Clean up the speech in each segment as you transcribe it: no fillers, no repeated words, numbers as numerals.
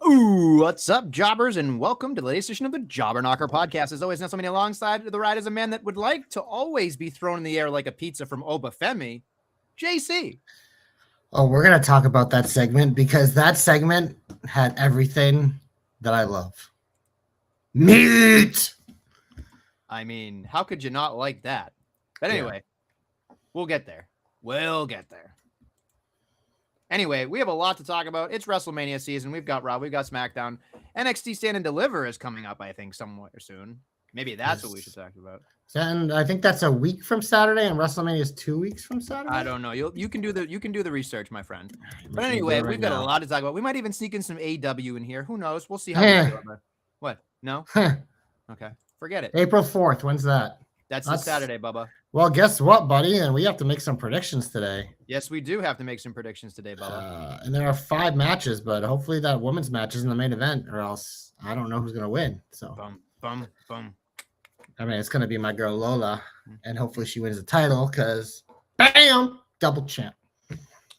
Ooh, what's up, jobbers, and welcome to the latest edition of the Jobber Knocker podcast. As always, Nestlemania alongside the ride is a man that would like to always be thrown in the air like a pizza from Obafemi, JC. Oh, we're going to talk about that segment because that segment had everything that I love. Meat! I mean, how could you not like that? But anyway, we'll get there. We'll get there. Anyway, we have a lot to talk about. It's WrestleMania season. We've got Raw. We've got SmackDown. NXT Stand and Deliver is coming up, I think, somewhere soon. Maybe that's what we should talk about. And I think that's a week from Saturday, and WrestleMania is 2 weeks from Saturday. I don't know. You can do the research, my friend. But anyway, we've got a lot to talk about. We might even sneak in some AW in here. Who knows? We'll see how we do. What? No? Okay. Forget it. April 4th. When's that? That's this Saturday, Bubba. Well, guess what, buddy? And we have to make some predictions today. Yes, we do have to make some predictions today, Bubba. And there are 5 matches, but hopefully that women's match is in the main event, or else I don't know who's going to win. So, Bum. I mean, it's going to be my girl Lola, and hopefully she wins the title because, bam, double champ.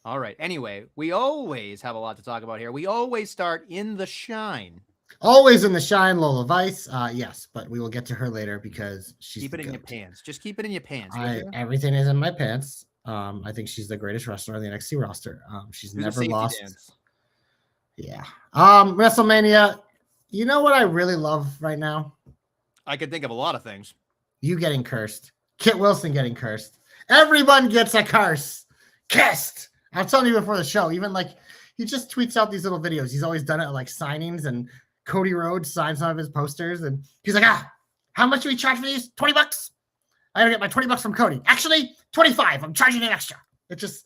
All right. Anyway, we always have a lot to talk about here. We always start in the shine. Always in the shine, Lola Vice. Yes, but we will get to her later because she's keep it in your pants. Just keep it in your pants. Everything is in my pants. I think she's the greatest wrestler on the NXT roster. She's never lost. Dance. Yeah. WrestleMania. You know what I really love right now? I could think of a lot of things. You getting cursed. Kit Wilson getting cursed. Everyone gets a curse. Kissed. I was telling you before the show, even like he just tweets out these little videos. He's always done it at like signings, and Cody Rhodes signs some of his posters, and he's like, how much do we charge for these? $20? I gotta get my $20 from Cody. Actually, 25. I'm charging an extra. It's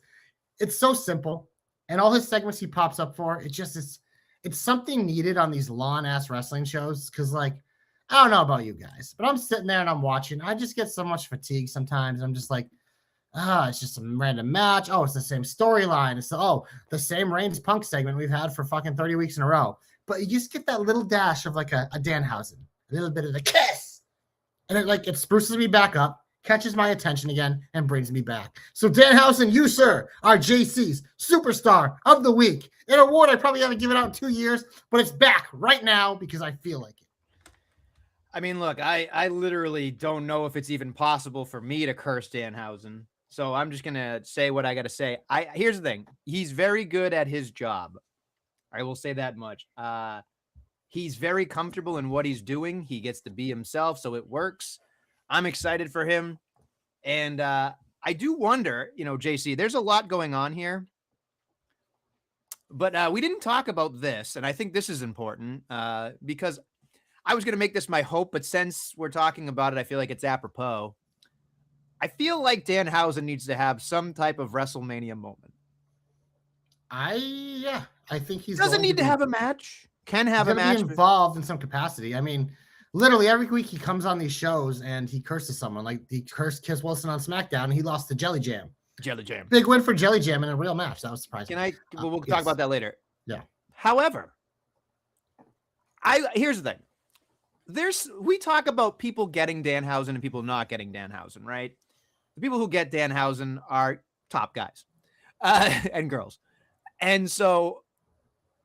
so simple. And all his segments he pops up for, it's something needed on these lawn-ass wrestling shows. Cause like, I don't know about you guys, but I'm sitting there and I'm watching. I just get so much fatigue sometimes. I'm just like, it's just a random match. Oh, it's the same storyline. It's the same Reigns Punk segment we've had for fucking 30 weeks in a row. But you just get that little dash of like a Danhausen, a little bit of the kiss. And it spruces me back up, catches my attention again, and brings me back. So Danhausen, you, sir, are JC's Superstar of the Week. An award I probably haven't given out in 2 years, but it's back right now because I feel like it. I mean, look, I literally don't know if it's even possible for me to curse Danhausen. So I'm just going to say what I got to say. Here's the thing. He's very good at his job. I will say that much. He's very comfortable in what he's doing. He gets to be himself, so it works. I'm excited for him. And I do wonder, JC, there's a lot going on here. But we didn't talk about this, and I think this is important because I was going to make this my hope, but since we're talking about it, I feel like it's apropos. I feel like Danhausen needs to have some type of WrestleMania moment. I think he doesn't need to have a match. Can have a match. Be involved in some capacity. I mean, literally every week he comes on these shows and he curses someone. Like he cursed Kit Wilson on SmackDown, and he lost to Jelly Jam. Big win for Jelly Jam in a real match. That was surprising. We'll talk about that later. Yeah. However, here's the thing. We talk about people getting Danhausen and people not getting Danhausen, right? The people who get Danhausen are top guys and girls. And so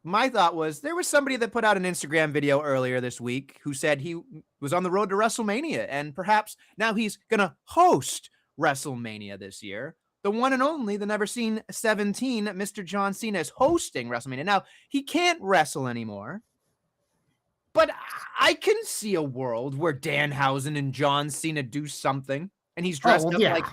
my thought was there was somebody that put out an Instagram video earlier this week who said he was on the road to WrestleMania, and perhaps now he's going to host WrestleMania this year. The one and only, the never seen 17, Mr. John Cena is hosting WrestleMania. Now, he can't wrestle anymore, but I can see a world where Danhausen and John Cena do something, and he's dressed up like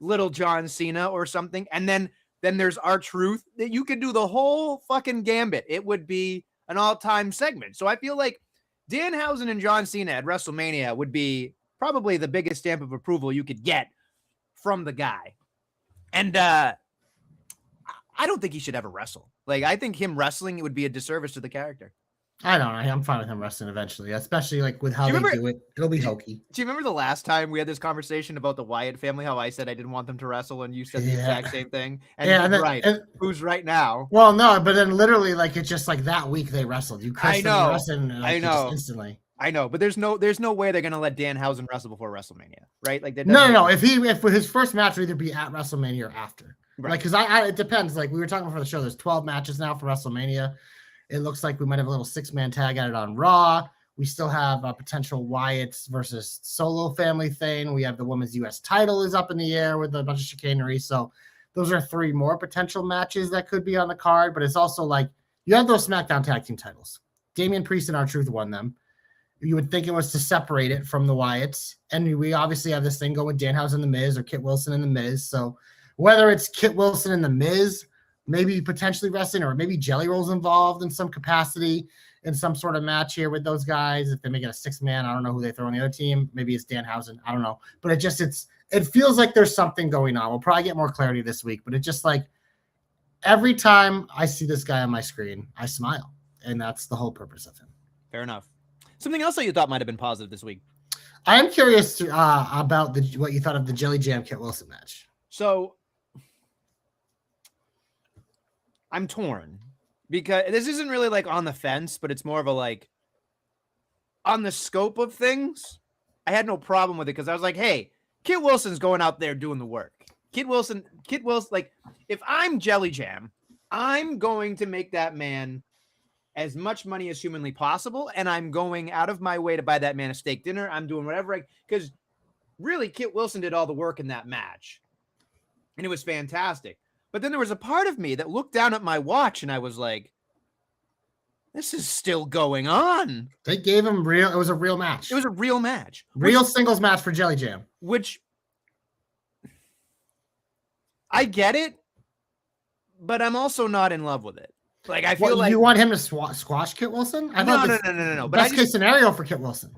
little John Cena or something, and then there's R-Truth. That you could do the whole fucking gambit. It would be an all-time segment. So I feel like Danhausen and John Cena at WrestleMania would be probably the biggest stamp of approval you could get from the guy. And I don't think he should ever wrestle. Like, I think him wrestling, it would be a disservice to the character. I don't know. I'm fine with him wrestling eventually, especially like with how they do it. It'll be hokey. Do you remember the last time we had this conversation about the Wyatt family? How I said I didn't want them to wrestle, and you said the exact same thing. And right. Who's right now? Well, no, but then literally, like it's just like that week they wrestled. You cursed them wrestling, I know instantly. I know, but there's no way they're gonna let Danhausen wrestle before WrestleMania, right? Like no. If his first match would either be at WrestleMania or after, right? Like because it depends. Like we were talking before the show, there's 12 matches now for WrestleMania. It looks like we might have a little 6-man tag at it on Raw. We still have a potential Wyatt's versus Solo family thing. We have the women's U.S. title is up in the air with a bunch of chicanery. So those are 3 more potential matches that could be on the card. But it's also like you have those SmackDown tag team titles. Damian Priest and R-Truth won them. You would think it was to separate it from the Wyatts. And we obviously have this thing going with Danhausen and The Miz or Kit Wilson and The Miz. So whether it's Kit Wilson and The Miz, maybe potentially wrestling, or maybe Jelly Roll's involved in some capacity in some sort of match here with those guys. If they make it a 6-man, I don't know who they throw on the other team. Maybe it's Danhausen. I don't know. But it feels like there's something going on. We'll probably get more clarity this week, but it just like every time I see this guy on my screen, I smile. And that's the whole purpose of him. Fair enough. Something else that you thought might have been positive this week. I am curious about what you thought of the Jelly Jam Kit Wilson match. So I'm torn because this isn't really like on the fence, but it's more of a like on the scope of things. I had no problem with it because I was like, hey, Kit Wilson's going out there doing the work. Kit Wilson, like if I'm Jelly Jam, I'm going to make that man as much money as humanly possible, and I'm going out of my way to buy that man a steak dinner. I'm doing whatever because really Kit Wilson did all the work in that match, and it was fantastic. But then there was a part of me that looked down at my watch, and I was like, this is still going on. They gave him it was a real match. It was a real match. Real singles match for Jelly Jam. Which I get it, but I'm also not in love with it. Like I feel like you want him to squash Kit Wilson. No. Best case scenario for Kit Wilson.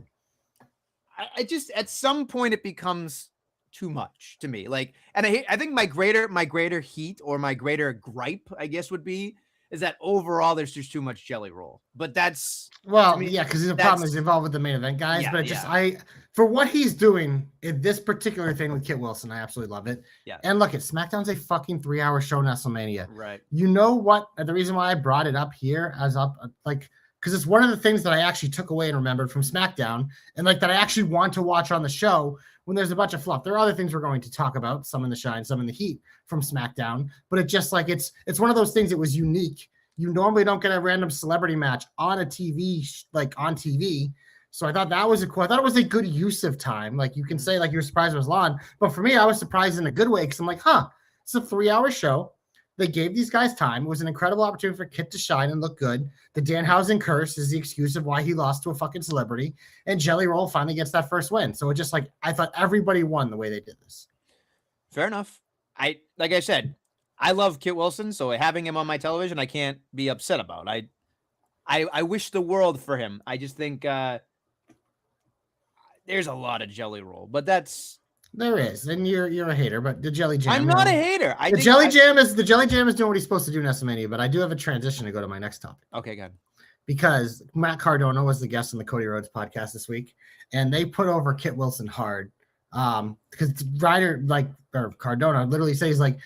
I just at some point it becomes too much to me. Like, and I think my greater heat or my greater gripe, I guess, would be is that overall there's just too much Jelly Roll. But that's because the problem is involved with the main event guys. Yeah, but for what he's doing in this particular thing with Kit Wilson, I absolutely love it. Yeah. And look, SmackDown's a fucking 3-hour show, Nestlemania. Right. You know what? The reason why I brought it up here because it's one of the things that I actually took away and remembered from SmackDown, and like that I actually want to watch on the show when there's a bunch of fluff. There are other things we're going to talk about, some in the shine, some in the heat from SmackDown, but it just like it's one of those things that was unique. You normally don't get a random celebrity match on a TV, like on TV. So I thought that was I thought it was a good use of time. Like you can say like you're surprised it was long, but for me, I was surprised in a good way because I'm like, it's a 3-hour show. They gave these guys time. It was an incredible opportunity for Kit to shine and look good. The Danhausen curse is the excuse of why he lost to a fucking celebrity. And Jelly Roll finally gets that first win. So it just like, I thought everybody won the way they did this. Fair enough. Like I said, I love Kit Wilson. So having him on my television, I can't be upset about. I wish the world for him. I just think there's a lot of Jelly Roll, but there is, and you're a hater, but the Jelly Jam. I'm not a hater. The Jelly Jam is doing what he's supposed to do in Nestlemania, but I do have a transition to go to my next topic. Okay, good. Because Matt Cardona was the guest on the Cody Rhodes podcast this week, and they put over Kit Wilson hard. Because Ryder Cardona literally says like,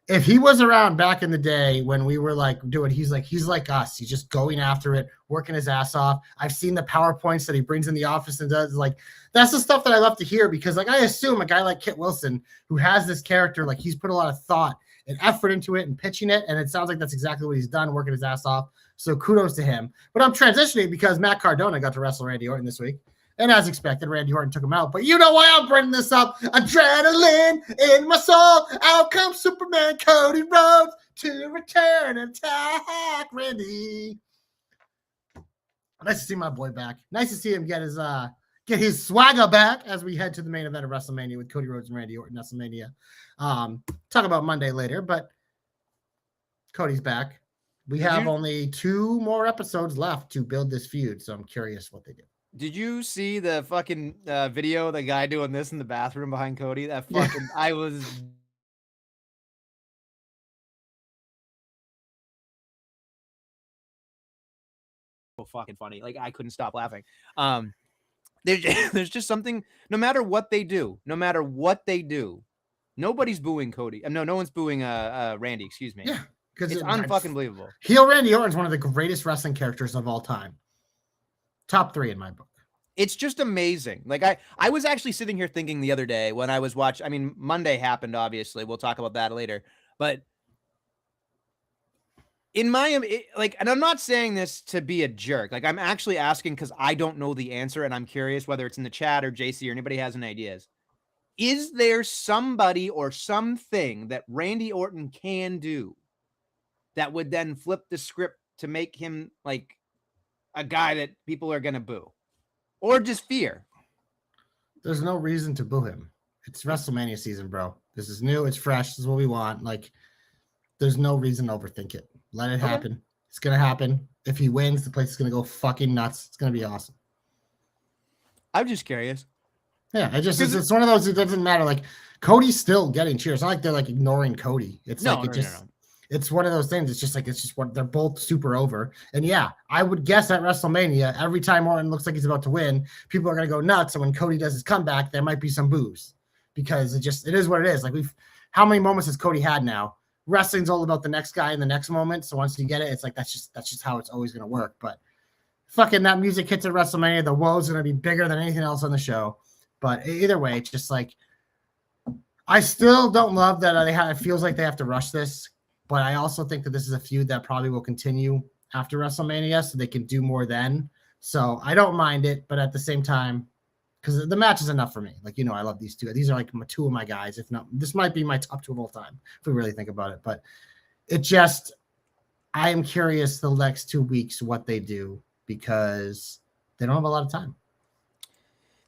if he was around back in the day when we were like doing, he's like us. He's just going after it, working his ass off. I've seen the PowerPoints that he brings in the office and does. Like, that's the stuff that I love to hear because, like, I assume a guy like Kit Wilson, who has this character, like, he's put a lot of thought and effort into it and pitching it. And it sounds like that's exactly what he's done, working his ass off. So kudos to him. But I'm transitioning because Matt Cardona got to wrestle Randy Orton this week. And as expected, Randy Orton took him out. But you know why I'm bringing this up? Adrenaline in my soul. Out comes Superman Cody Rhodes to return and attack Randy. Nice to see my boy back. Nice to see him get his swagger back as we head to the main event of WrestleMania with Cody Rhodes and Randy Orton. WrestleMania. Talk about Monday later, but Cody's back. We have only 2 more episodes left to build this feud, so I'm curious what they do. Did you see the fucking video of the guy doing this in the bathroom behind Cody? That fucking, I was so fucking funny. Like, I couldn't stop laughing. There's just something, no matter what they do, nobody's booing Cody. No one's booing Randy, excuse me. Yeah. Because it's unfucking believable. Heel Randy Orton's one of the greatest wrestling characters of all time. Top 3 in my book. It's just amazing. Like I was actually sitting here thinking the other day when I was watching, I mean, Monday happened, obviously. We'll talk about that later. But in my like, and I'm not saying this to be a jerk. Like, I'm actually asking because I don't know the answer, and I'm curious whether it's in the chat or JC or anybody has any ideas. Is there somebody or something that Randy Orton can do that would then flip the script to make him like a guy that people are gonna boo, or just fear? There's no reason to boo him. It's WrestleMania season, bro. This is new. It's fresh. This is what we want. Like, there's no reason to overthink it. Let it happen. It's gonna happen. If he wins, the place is gonna go fucking nuts. It's gonna be awesome. I'm just curious. Yeah, it's one of those. It doesn't matter. Like, Cody's still getting cheers. It's not like they're like ignoring Cody. It's No, like no. it's one of those things. It's just what they're both super over. And yeah, I would guess at WrestleMania, every time Orton looks like he's about to win, people are gonna go nuts. And when Cody does his comeback, there might be some boos because it is what it is. Like, how many moments has Cody had now? Wrestling's all about the next guy in the next moment. So once you get it, it's like that's just how it's always gonna work. But fucking that music hits at WrestleMania, the woe's gonna be bigger than anything else on the show. But either way, it's just like I still don't love that it feels like they have to rush this. But I also think that this is a feud that probably will continue after WrestleMania, so they can do more then. So I don't mind it, but at the same time, because the match is enough for me. Like, I love these two. These are like two of my guys. If not, this might be my top two of all time, if we really think about it. But I am curious the next 2 weeks what they do because they don't have a lot of time.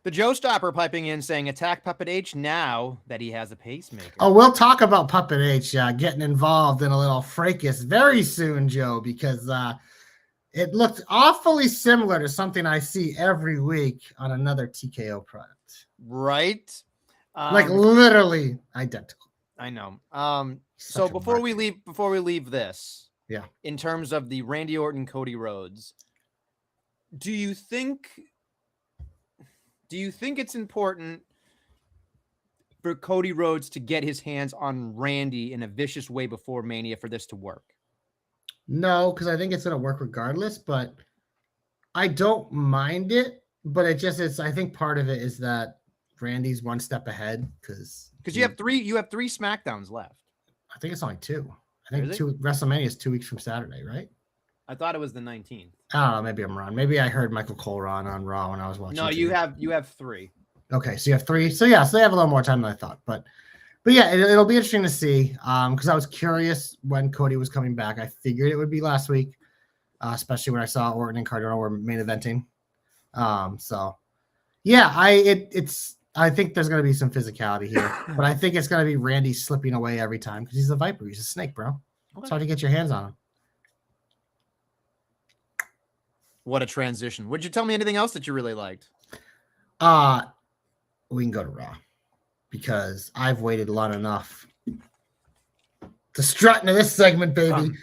The Joe Stopper piping in saying, attack Puppet H now that he has a pacemaker. Oh, we'll talk about Puppet H getting involved in a little fracas very soon, Joe, because it looked awfully similar to something I see every week on another TKO product. Right? Like literally identical. I know. So before we leave this, yeah, in terms of the Randy Orton, Cody Rhodes, do you think it's important for Cody Rhodes to get his hands on Randy in a vicious way before Mania for this to work? No, because I think it's going to work regardless, but I don't mind it. But I think part of it is that Randy's one step ahead because you have three SmackDowns left. I think it's only two. I think WrestleMania is 2 weeks from Saturday, right? I thought it was the 19th. I don't know. Maybe I'm wrong. Maybe I heard Michael Cole on Raw when I was watching. No, you have three. Okay, so you have three. So yeah, so they have a little more time than I thought. But yeah, it'll be interesting to see. Because I was curious when Cody was coming back. I figured it would be last week, especially when I saw Orton and Cardona were main eventing. So yeah, I think there's gonna be some physicality here, but I think it's gonna be Randy slipping away every time because he's a Viper. He's a snake, bro. Okay. It's hard to get your hands on him. What a transition. Would you tell me anything else that you really liked? We can go to Raw because I've waited long enough to strut into this segment, baby.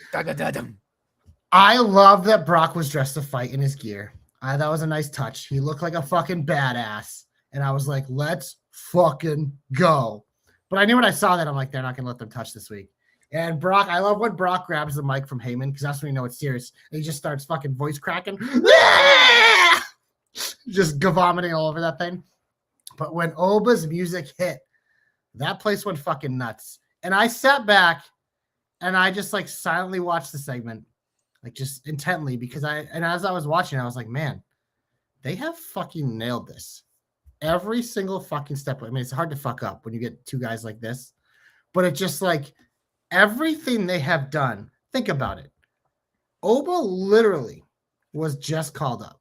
I love that Brock was dressed to fight in his gear. That was a nice touch. He looked like a fucking badass. And I was like, let's fucking go. But I knew when I saw that, I'm like, they're not going to let them touch this week. And Brock, I love when Brock grabs the mic from Heyman because that's when you know it's serious. And he just starts fucking voice cracking. Just vomiting all over that thing. But when Oba's music hit, that place went fucking nuts. And I sat back and I just like silently watched the segment, like just intently because as I was watching, I was like, man, they have fucking nailed this. Every single fucking step. I mean, it's hard to fuck up when you get two guys like this, but it's just like everything they have done. Think about it. Oba literally was just called up.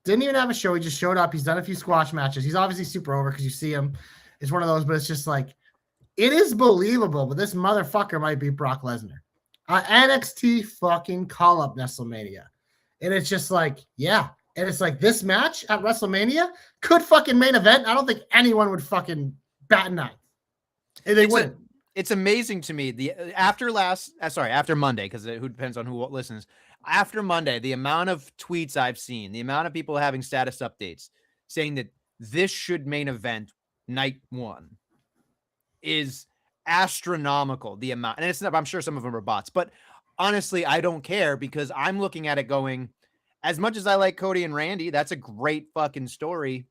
Didn't even have a show. He just showed up. He's done a few squash matches. He's obviously super over because you see him. It's one of those, but it's just like, it is believable, but this motherfucker might be Brock Lesnar. NXT fucking call up Nestlemania. And it's just like, yeah. And it's like this match at WrestleMania could fucking main event. I don't think anyone would fucking bat an eye. And they wouldn't. It's amazing to me. After Monday, because who depends on who listens. After Monday, the amount of tweets I've seen, the amount of people having status updates saying that this should main event night one is astronomical. The amount, and it's not. I'm sure some of them are bots, but honestly, I don't care because I'm looking at it going, as much as I like Cody and Randy, that's a great fucking story.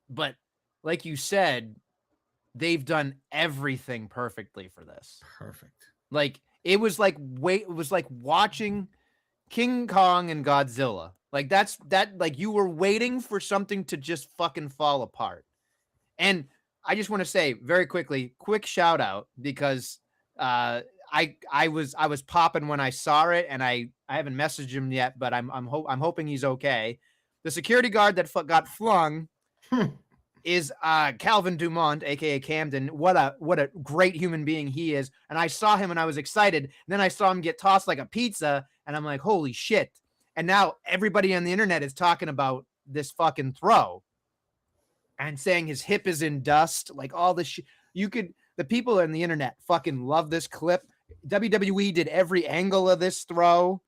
But like you said, they've done everything perfectly for this. Perfect. Like It was like watching King Kong and Godzilla. Like like you were waiting for something to just fucking fall apart. And I just want to say very quickly, quick shout out, because I was popping when I saw it, and I haven't messaged him yet, but I'm hoping he's okay. The security guard that got flung is Calvin Dumont, aka Camden. What a great human being he is. And I saw him and I was excited. And then I saw him get tossed like a pizza, and I'm like, holy shit. And now everybody on the internet is talking about this fucking throw and saying his hip is in dust, like all this shit. The people on the internet fucking love this clip. WWE did every angle of this throw.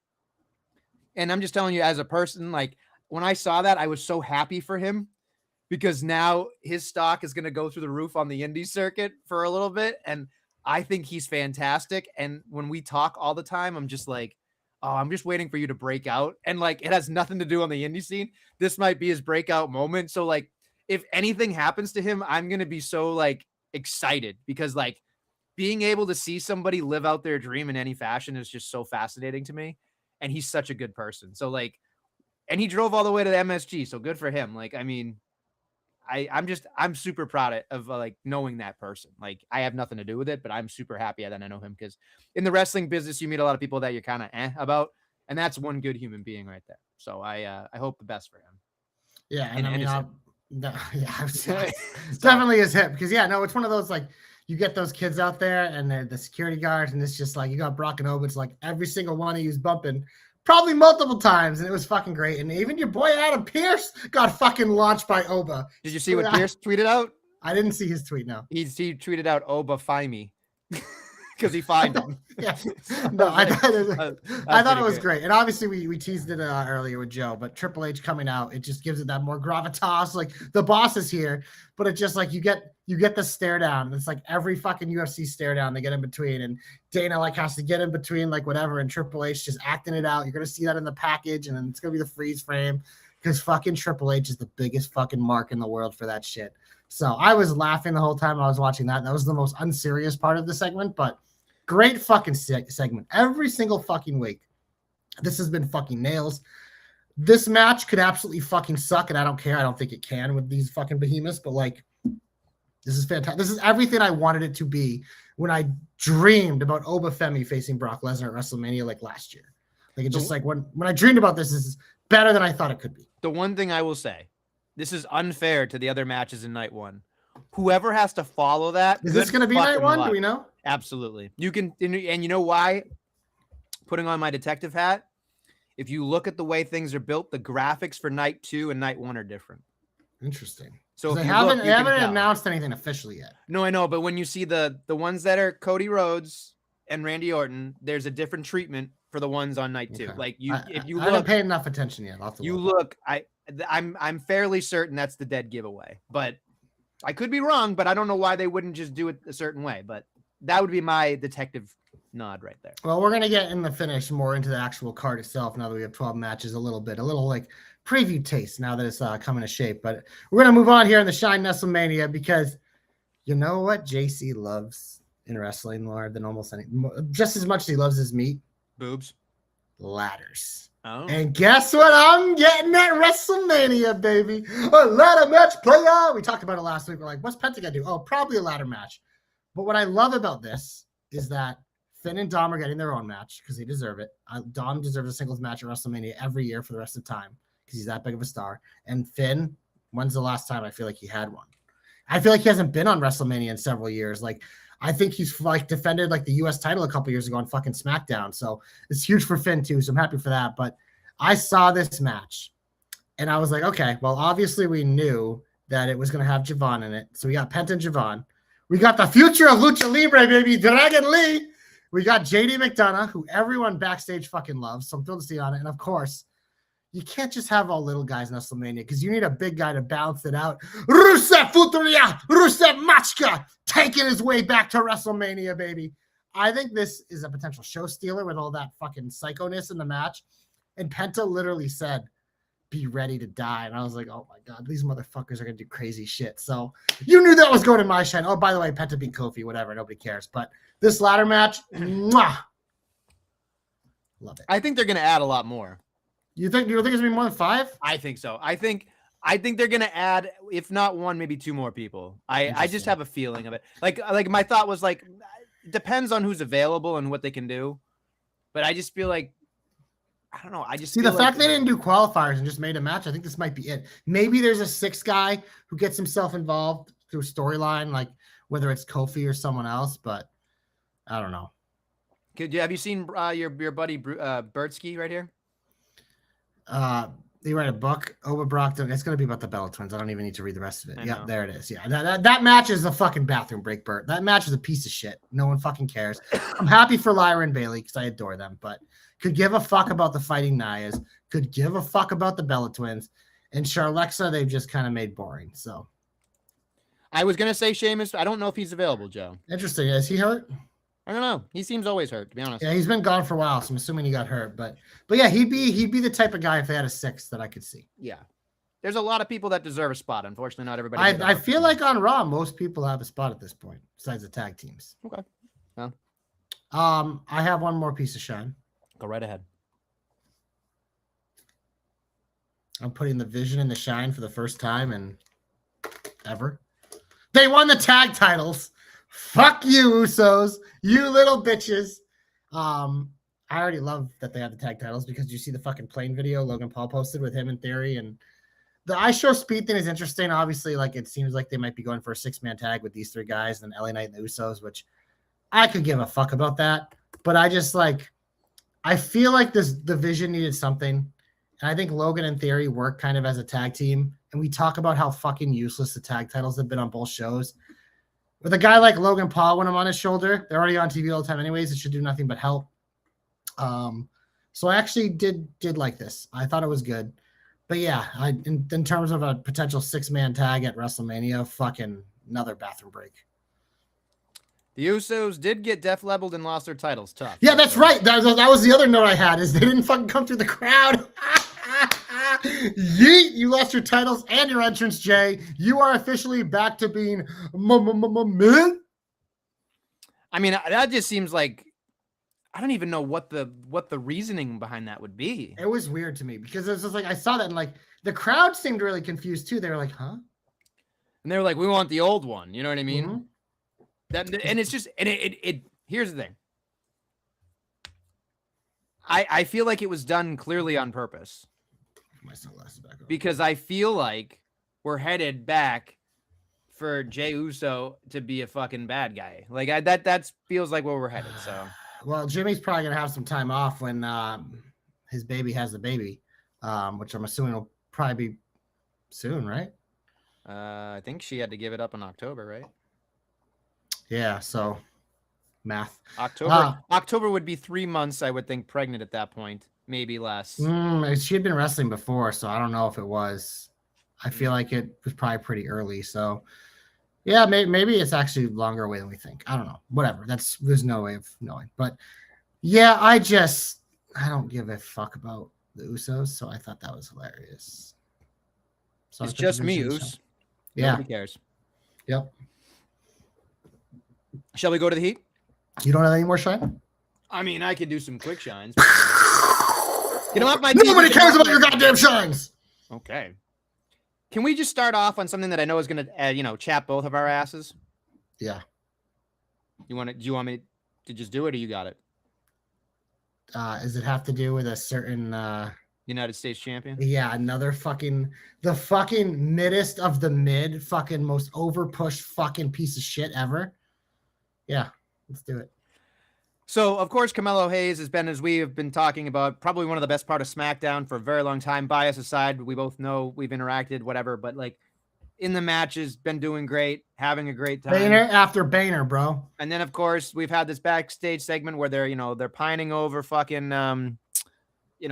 And I'm just telling you, as a person, like when I saw that, I was so happy for him, because now his stock is going to go through the roof on the indie circuit for a little bit. And I think he's fantastic. And when we talk all the time, I'm just like, oh, I'm just waiting for you to break out. And like, it has nothing to do on the indie scene. This might be his breakout moment. So like, if anything happens to him, I'm going to be so like excited, because like being able to see somebody live out their dream in any fashion is just so fascinating to me. And he's such a good person. So like, and he drove all the way to the MSG. So good for him. Like, I mean, I'm super proud of like knowing that person. Like I have nothing to do with it, but I'm super happy that I know him, because in the wrestling business, you meet a lot of people that you're kind of about, and that's one good human being right there. So I hope the best for him. Yeah. And I mean, definitely his hip, because it's one of those, like, you get those kids out there and they're the security guards, and it's just like, you got Brock and Oba, it's like every single one of you's bumping probably multiple times, and it was fucking great. And even your boy Adam Pearce got fucking launched by Oba. Did you see what Pearce tweeted out? I didn't see his tweet. No, he tweeted out, Oba, find me. Because he fined him. Yeah. No, I thought it was great. And obviously we teased it earlier with Joe, but Triple H coming out, it just gives it that more gravitas. Like the boss is here, but it's just like you get the stare down. It's like every fucking UFC stare down, they get in between, and Dana like has to get in between, like whatever, and Triple H just acting it out. You're gonna see that in the package, and then it's gonna be the freeze frame, because fucking Triple H is the biggest fucking mark in the world for that shit. So I was laughing the whole time I was watching that. That was the most unserious part of the segment, but great fucking segment every single fucking week. This has been fucking nails. This match could absolutely fucking suck, and I don't care. I don't think it can with these fucking behemoths, but like, this is fantastic. This is everything I wanted it to be when I dreamed about Oba Femi facing Brock Lesnar at WrestleMania like last year. Like, it just like when I dreamed about this is better than I thought it could be. The one thing I will say, this is unfair to the other matches in night one. Whoever has to follow that. Is this going to be night one? Do we know? Absolutely. You can, and you know why? Putting on my detective hat, if you look at the way things are built, the graphics for night 2 and night 1 are different. Interesting. So they haven't announced anything officially yet. No, I know, but when you see the ones that are Cody Rhodes and Randy Orton, there's a different treatment for the ones on night 2. Okay. Like if you look, I haven't paid enough attention yet. I'm fairly certain that's the dead giveaway, but I could be wrong. But I don't know why they wouldn't just do it a certain way. But that would be my detective nod right there. Well, we're gonna get in the finish more into the actual card itself now that we have 12 matches. A little like preview taste now that it's coming to shape. But we're gonna move on here in the Shine Nestlemania, because you know what JC loves in wrestling more than almost just as much as he loves his meat. Boobs. Ladders. Oh. And guess what I'm getting at WrestleMania, baby? A ladder match, player. We talked about it last week. We're like, what's Penta gonna do? Oh, probably a ladder match. But what I love about this is that Finn and Dom are getting their own match because they deserve it. Dom deserves a singles match at WrestleMania every year for the rest of the time because he's that big of a star. And Finn, when's the last time I feel like he had one? I feel like he hasn't been on WrestleMania in several years. Like, I think he's like defended like the US title a couple years ago on fucking SmackDown. So it's huge for Finn too. So I'm happy for that. But I saw this match and I was like, okay, well, obviously we knew that it was going to have Javon in it. So we got Penta and Javon. We got the future of Lucha Libre, baby, Dragon Lee. We got JD McDonough, who everyone backstage fucking loves. So I'm thrilled to see on it. And of course, you can't just have all little guys in WrestleMania because you need a big guy to balance it out. Rusev Futuria, Rusev Machka, taking his way back to WrestleMania, baby. I think this is a potential show stealer with all that fucking psychoness in the match. And Penta literally said, be ready to die. And I was like, oh my God, these motherfuckers are going to do crazy shit. So you knew that was going in my shine. Oh, by the way, Penta beat Kofi, whatever. Nobody cares. But this ladder match, mwah, Love it. I think they're going to add a lot more. You think it's gonna be more than 5? I think so. I think they're gonna add, if not 1, maybe 2 more people. I just have a feeling of it. Like my thought was like, it depends on who's available and what they can do. But I just feel like, I don't know. I just see the fact they didn't do qualifiers and just made a match. I think this might be it. Maybe there's a 6th guy who gets himself involved through storyline, like whether it's Kofi or someone else. But I don't know. Have you seen your buddy Bertsky right here? They write a book, Oba Brockton. It's going to be about the Bella Twins. I don't even need to read the rest of it. Yeah, there it is. Yeah, that match is a fucking bathroom break, Bert. That match is a piece of shit. No one fucking cares. I'm happy for Lyra and Bailey because I adore them, but could give a fuck about the Fighting Nayas, could give a fuck about the Bella Twins, and Charlexa they've just kind of made boring. So I was going to say Sheamus. I don't know if he's available, Joe. Interesting. Is he hurt? I don't know. He seems always hurt, to be honest. Yeah, he's been gone for a while, so I'm assuming he got hurt. But yeah, he'd be the type of guy if they had a 6th that I could see. Yeah. There's a lot of people that deserve a spot. Unfortunately, not everybody. I feel like on Raw, most people have a spot at this point, besides the tag teams. Okay. Well. I have one more piece of shine. Go right ahead. I'm putting the Vision in the shine for the first time in ever. They won the tag titles. Fuck you, Usos. You little bitches. I already love that they have the tag titles because you see the fucking plane video Logan Paul posted with him in Theory, and the I Show Speed thing is interesting. Obviously, like it seems like they might be going for a 6-man tag with these 3 guys and LA Knight and the Usos, which I could give a fuck about that. But I just I feel like the Vision needed something. And I think Logan and Theory work kind of as a tag team. And we talk about how fucking useless the tag titles have been on both shows. With a guy like Logan Paul, when I'm on his shoulder, they're already on TV all the time anyways. It should do nothing but help. So I actually did like this. I thought it was good. But yeah, in terms of a potential 6-man tag at WrestleMania, fucking another bathroom break. The Usos did get def-leveled and lost their titles. Tough. Yeah, that's right. That was the other note I had, is they didn't fucking come through the crowd. Yeet, you lost your titles and your entrance, Jay. You are officially back to being mid. I mean, that just seems like, I don't even know what the reasoning behind that would be. It was weird to me because it's just like I saw that and like the crowd seemed really confused too. They were like, "Huh?" And they were like, "We want the old one." You know what I mean? Mm-hmm. And it's just, and it here's the thing. I feel like it was done clearly on purpose. My sunglasses back on. Because I feel like we're headed back for Jey Uso to be a fucking bad guy. Like that feels like where we're headed. So, well, Jimmy's probably gonna have some time off when his baby has the baby, which I'm assuming will probably be soon, right? I think she had to give it up in October, right? Yeah. So, math. October would be 3 months, I would think, pregnant at that point. Maybe less. She had been wrestling before, so I don't know if it was. I feel like it was probably pretty early. So, yeah, maybe it's actually longer away than we think. I don't know. Whatever. There's no way of knowing. But yeah, I don't give a fuck about the Usos, so I thought that was hilarious. So it's just me, Us. Yeah. Nobody cares. Yep. Shall we go to the Heat? You don't have any more shine? I mean, I could do some quick shines. Get them off my Nobody cares about your goddamn shines. Okay. Can we just start off on something that I know is going to, chap both of our asses? Yeah. Do you want me to just do it, or you got it? Does it have to do with a certain United States champion? Yeah, the fucking middest of the mid, fucking most overpushed fucking piece of shit ever. Yeah, let's do it. So, of course, Carmelo Hayes has been, as we have been talking about, probably one of the best part of SmackDown for a very long time. Bias aside, we both know we've interacted, whatever, but like in the matches, been doing great, having a great time. Banner after banner, bro. And then, of course, we've had this backstage segment where they're pining over fucking,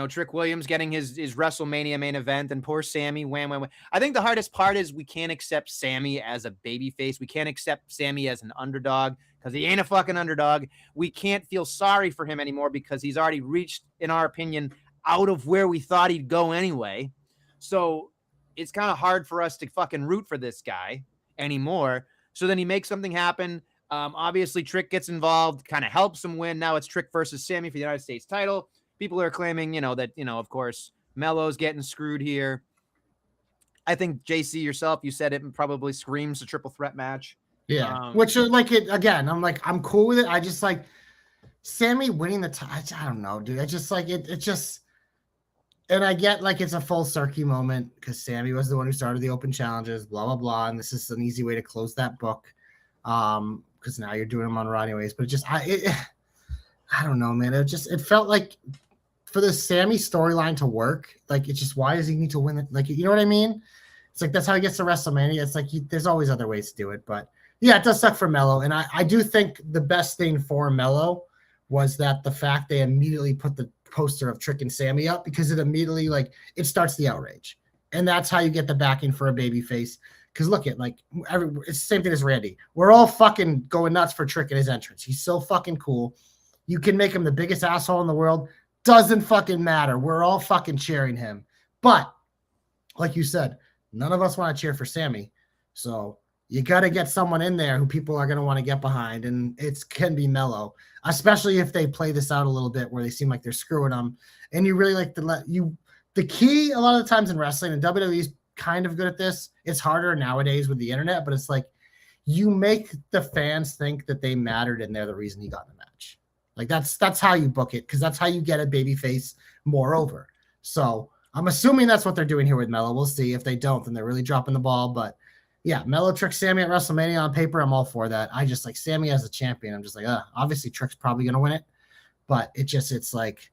Trick Williams getting his WrestleMania main event, and poor Sammy. Wham. I think the hardest part is we can't accept Sammy as a babyface. We can't accept Sammy as an underdog because he ain't a fucking underdog. We can't feel sorry for him anymore because he's already reached, in our opinion, out of where we thought he'd go anyway. So it's kind of hard for us to fucking root for this guy anymore. So then he makes something happen. Obviously, Trick gets involved, kind of helps him win. Now it's Trick versus Sammy for the United States title. people are claiming, that, of course, Melo's getting screwed here. I think JC yourself, you said it probably screams a triple threat match. Yeah. Which like it again, I'm cool with it. I just like Sammy winning the title. I don't know, dude. I just like it just, and I get like it's a full circuit moment because Sammy was the one who started the open challenges, blah blah blah, and this is an easy way to close that book. Because now you're doing them on Raw anyways. But I don't know, man. It felt like for the Sammy storyline to work, like it's just why does he need to win it? Like, you know what I mean? It's like that's how he gets to WrestleMania. It's like there's always other ways to do it, but yeah, it does suck for Melo. And I do think the best thing for Melo was that the fact they immediately put the poster of Trick and Sammy up because it immediately it starts the outrage, and that's how you get the backing for a baby face. Because look at it's the same thing as Randy. We're all fucking going nuts for Trick in his entrance. He's so fucking cool. You can make him the biggest asshole in the world. Doesn't fucking matter. We're all fucking cheering him. But like you said, none of us want to cheer for Sammy. So you got to get someone in there who people are going to want to get behind. And it can be Melo, especially if they play this out a little bit where they seem like they're screwing them. And you really like to the key a lot of the times in wrestling, and WWE's kind of good at this. It's harder nowadays with the internet, but it's like you make the fans think that they mattered and they're the reason he got in the match. Like that's how you book it, because that's how you get a babyface more over. So I'm assuming that's what they're doing here with Melo. We'll see. If they don't, then they're really dropping the ball. But yeah, Melo Trick Sammy at WrestleMania on paper, I'm all for that. I just like Sammy as a champion. I'm just like, obviously Trick's probably gonna win it, but it's like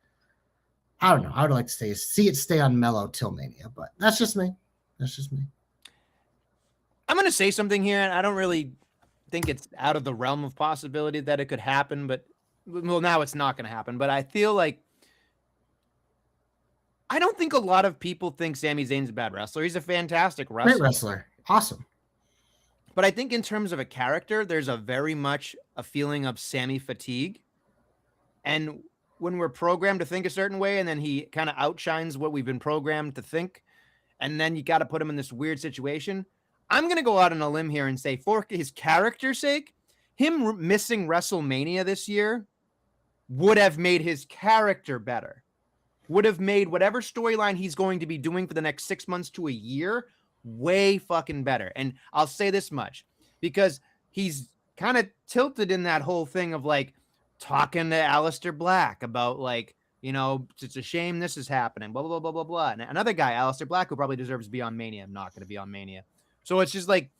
I don't know. I would like to see it stay on Melo till Mania, but that's just me. That's just me. I'm gonna say something here, and I don't really think it's out of the realm of possibility that it could happen, but well, now it's not going to happen. But I feel like I don't think a lot of people think Sami Zayn's a bad wrestler. He's a fantastic wrestler. Great wrestler. Awesome. But I think in terms of a character, there's a very much a feeling of Sammy fatigue. And when we're programmed to think a certain way, and then he kind of outshines what we've been programmed to think, and then you got to put him in this weird situation. I'm going to go out on a limb here and say, for his character's sake, him missing WrestleMania this year would have made his character better, would have made whatever storyline he's going to be doing for the next 6 months to a year way fucking better. And I'll say this much, because he's kind of tilted in that whole thing of like talking to Aleister Black about like, it's a shame this is happening, blah, blah, blah, blah, blah. And another guy, Aleister Black, who probably deserves to be on Mania, not going to be on Mania. So it's just like,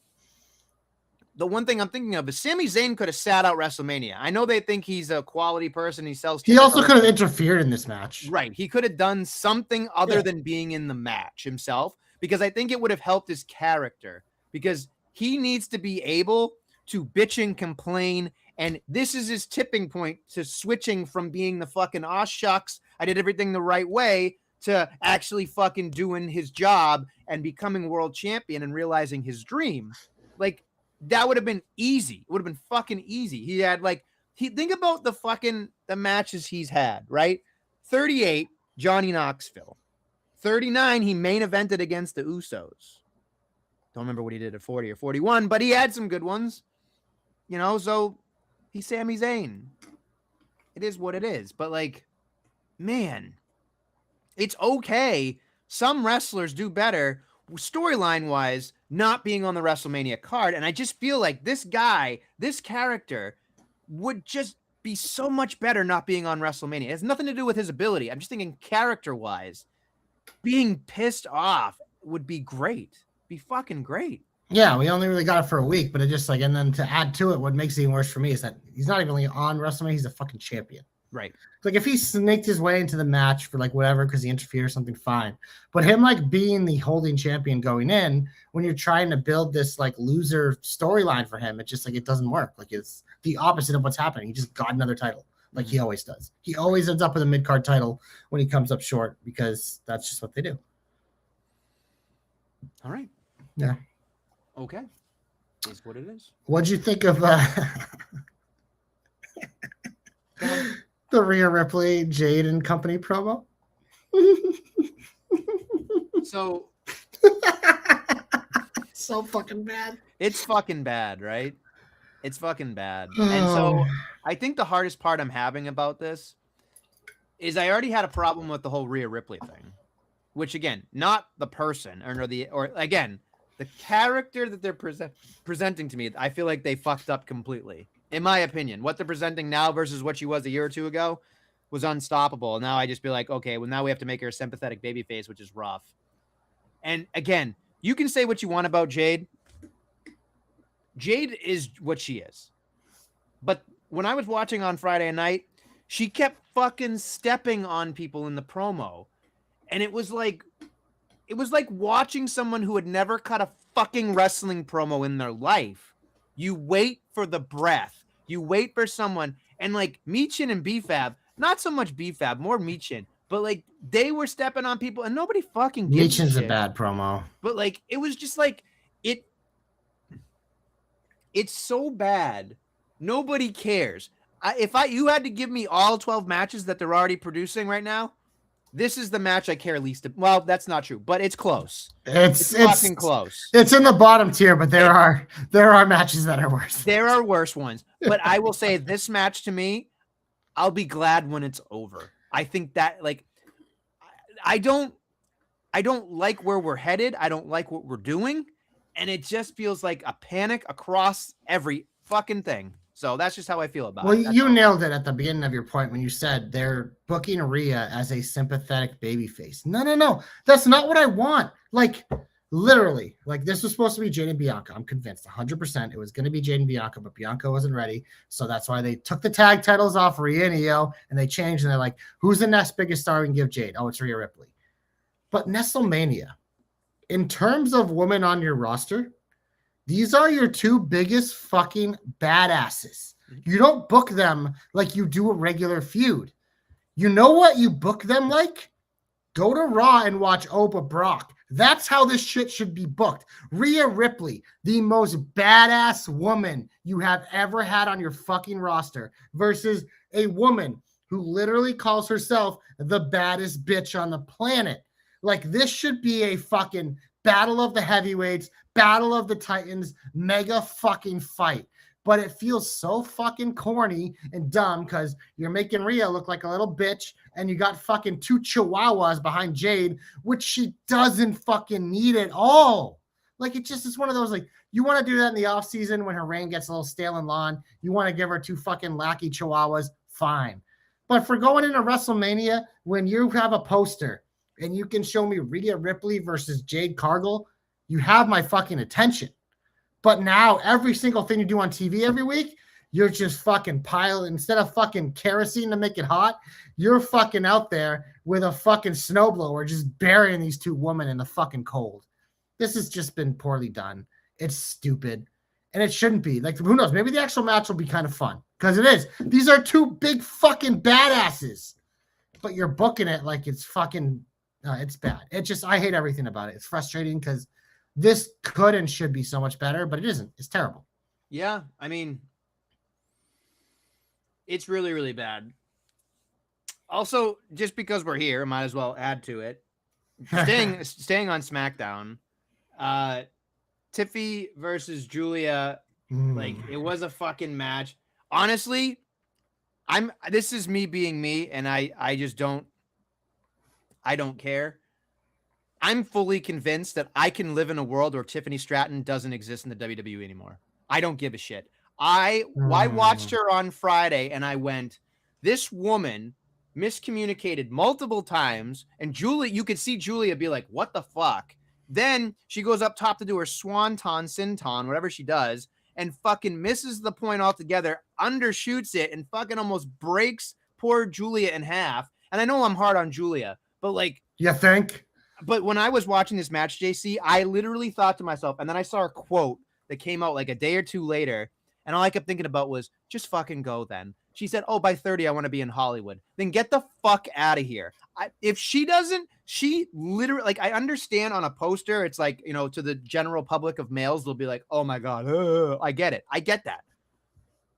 the one thing I'm thinking of is Sami Zayn could have sat out WrestleMania. I know they think he's a quality person. He sells. He also could have interfered in this match. Right. He could have done something other than being in the match himself, because I think it would have helped his character, because he needs to be able to bitch and complain. And this is his tipping point to switching from being the fucking aw shucks, I did everything the right way, to actually fucking doing his job and becoming world champion and realizing his dream. Like, that would have been easy. It would have been fucking easy. He had think about the matches he's had, right? 38, Johnny Knoxville. 39, he main evented against the Usos. Don't remember what he did at 40 or 41, but he had some good ones. So he's Sami Zayn. It is what it is. But like, man, it's okay. Some wrestlers do better storyline wise, not being on the WrestleMania card. And I just feel like this guy, this character would just be so much better not being on WrestleMania. It has nothing to do with his ability. I'm just thinking character wise, being pissed off would be great. Be fucking great. Yeah, we only really got it for a week, but it just and then to add to it, what makes it even worse for me is that he's not even on WrestleMania. He's a fucking champion. Right. Like if he snaked his way into the match for whatever because he interfered or something, fine. But him being the holding champion going in, when you're trying to build this loser storyline for him, it just it doesn't work. It's the opposite of what's happening. He just got another title, he always does. He always ends up with a mid-card title when he comes up short, because that's just what they do. All right. Yeah. Okay. Is what it is. What'd you think of the Rhea Ripley, Jade and Company promo? So fucking bad. It's fucking bad, right? It's fucking bad. And so I think the hardest part I'm having about this is I already had a problem with the whole Rhea Ripley thing, which again, not the person or again, the character that they're presenting to me. I feel like they fucked up completely. In my opinion, what they're presenting now versus what she was a year or two ago was unstoppable. And now I just be like, okay, well, now we have to make her a sympathetic babyface, which is rough. And again, you can say what you want about Jade. Jade is what she is. But when I was watching on Friday night, she kept fucking stepping on people in the promo. And it was like watching someone who had never cut a fucking wrestling promo in their life. You wait for the breath. You wait for someone. And like Michin and B-Fab, not so much B-Fab, more Michin. But like they were stepping on people and nobody fucking gives Michin's a shit. A bad promo. But like it was just like it's so bad. Nobody cares. If you had to give me all 12 matches that they're already producing right now, this is the match I care least. Well, that's not true, but it's close. It's fucking close. It's in the bottom tier, but there are matches that are worse. There are worse ones, but I will say this match to me, I'll be glad when it's over. I think that like I don't like where we're headed. I don't like what we're doing, and it just feels like a panic across every fucking thing. So that's just how I feel about it. Well, you nailed it at the beginning of your point when you said they're booking Rhea as a sympathetic babyface. No. That's not what I want. Like, literally, like this was supposed to be Jade and Bianca. I'm convinced 100% it was going to be Jade and Bianca, but Bianca wasn't ready. So that's why they took the tag titles off Rhea and Io, and they changed, and they're like, who's the next biggest star we can give Jade? Oh, it's Rhea Ripley. But Nestlemania, in terms of women on your roster, these are your two biggest fucking badasses. You don't book them like you do a regular feud. You know what you book them like? Go to Raw and watch Oba Brock. That's how this shit should be booked. Rhea Ripley, the most badass woman you have ever had on your fucking roster, versus a woman who literally calls herself the baddest bitch on the planet. Like, this should be a fucking battle of the heavyweights, battle of the titans, mega fucking fight. But it feels so fucking corny and dumb because you're making Rhea look like a little bitch and you got fucking two chihuahuas behind Jade, which she doesn't fucking need at all. Like, it just is one of those, like, you want to do that in the offseason when her reign gets a little stale and long. You want to give her two fucking lackey chihuahuas, fine. But for going into WrestleMania, when you have a poster and you can show me Rhea Ripley versus Jade Cargill, you have my fucking attention. But now every single thing you do on TV every week, you're just fucking piling. Instead of fucking kerosene to make it hot, you're fucking out there with a fucking snowblower just burying these two women in the fucking cold. This has just been poorly done. It's stupid. And it shouldn't be. Like, who knows? Maybe the actual match will be kind of fun. Because it is. These are two big fucking badasses. But you're booking it like it's fucking... it's bad. It just... I hate everything about it. It's frustrating because this could and should be so much better, but it isn't. It's terrible. Yeah, I mean... It's really, really bad. Also, just because we're here, might as well add to it. Staying on SmackDown, Tiffy versus Julia, like, it was a fucking match. Honestly, this is me being me, and I just don't care. I'm fully convinced that I can live in a world where Tiffany Stratton doesn't exist in the WWE anymore. I don't give a shit. I watched her on Friday and I went, this woman miscommunicated multiple times, and Julia, you could see Julia be like, what the fuck? Then she goes up top to do her swanton, senton, whatever she does, and fucking misses the point altogether, undershoots it, and fucking almost breaks poor Julia in half. And I know I'm hard on Julia, but like... You think? But when I was watching this match, JC, I literally thought to myself, and then I saw a quote that came out like a day or two later, and all I kept thinking about was, just fucking go then. She said, oh, by 30, I want to be in Hollywood. Then get the fuck out of here. If she doesn't, she literally, like, I understand on a poster, it's like, you know, to the general public of males, they'll be like, oh my God, I get it. I get that.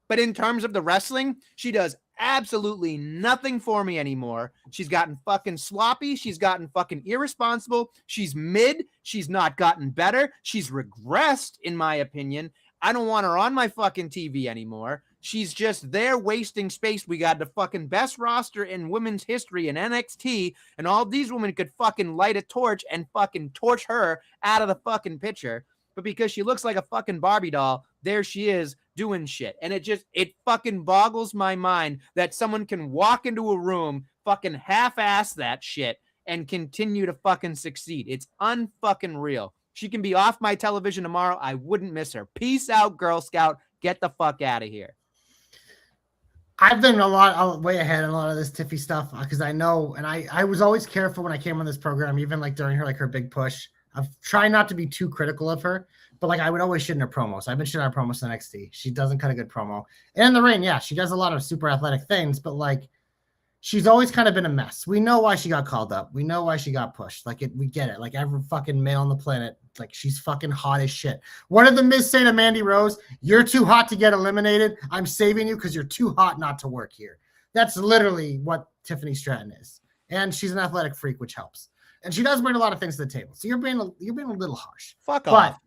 But in terms of the wrestling, she does absolutely nothing for me anymore. She's gotten fucking sloppy. She's gotten fucking irresponsible. She's mid. She's not gotten better. She's regressed, in my opinion. I don't want her on my fucking TV anymore. She's just there wasting space. We got the fucking best roster in women's history in NXT, and all these women could fucking light a torch and fucking torch her out of the fucking picture. But because she looks like a fucking Barbie doll, there she is doing shit. And it fucking boggles my mind that someone can walk into a room, fucking half-ass that shit, and continue to fucking succeed. It's unfucking real. She can be off my television tomorrow. I wouldn't miss her. Peace out, Girl Scout. Get the fuck out of here. I've been way ahead in a lot of this Tiffy stuff because I know, and I was always careful when I came on this program, even like during her big push. I've tried not to be too critical of her, but like I would always shit in her promos. I've been shitting on her promos in NXT. She doesn't cut a good promo. And in the ring, yeah, she does a lot of super athletic things, but like she's always kind of been a mess. We know why she got called up. We know why she got pushed. Like we get it. Like every fucking male on the planet, like she's fucking hot as shit. What did the Miz say to Mandy Rose? You're too hot to get eliminated. I'm saving you because you're too hot not to work here. That's literally what Tiffany Stratton is. And she's an athletic freak, which helps. And she does bring a lot of things to the table. So you're being a little harsh. Fuck off. But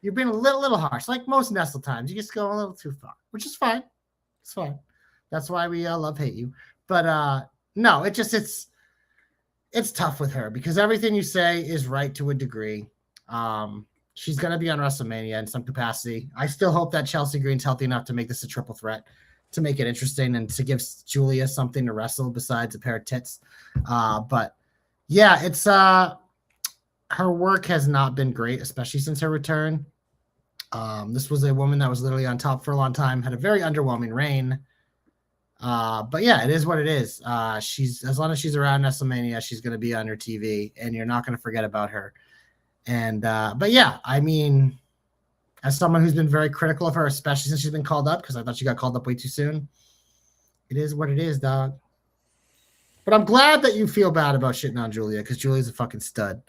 you're being a little harsh. Like most Nestle times, you just go a little too far, which is fine. It's fine. That's why we love hate you. But no, it's tough with her because everything you say is right to a degree. She's going to be on WrestleMania in some capacity. I still hope that Chelsea Green's healthy enough to make this a triple threat, to make it interesting and to give Julia something to wrestle besides a pair of tits. But yeah, it's her work has not been great, especially since her return. This was a woman that was literally on top for a long time, had a very underwhelming reign. But yeah, it is what it is. She's, as long as she's around Nestlemania, she's going to be on your TV and you're not going to forget about her. And, but yeah, I mean, as someone who's been very critical of her, especially since she's been called up, because I thought she got called up way too soon. It is what it is, dog. But I'm glad that you feel bad about shitting on Julia because Julia's a fucking stud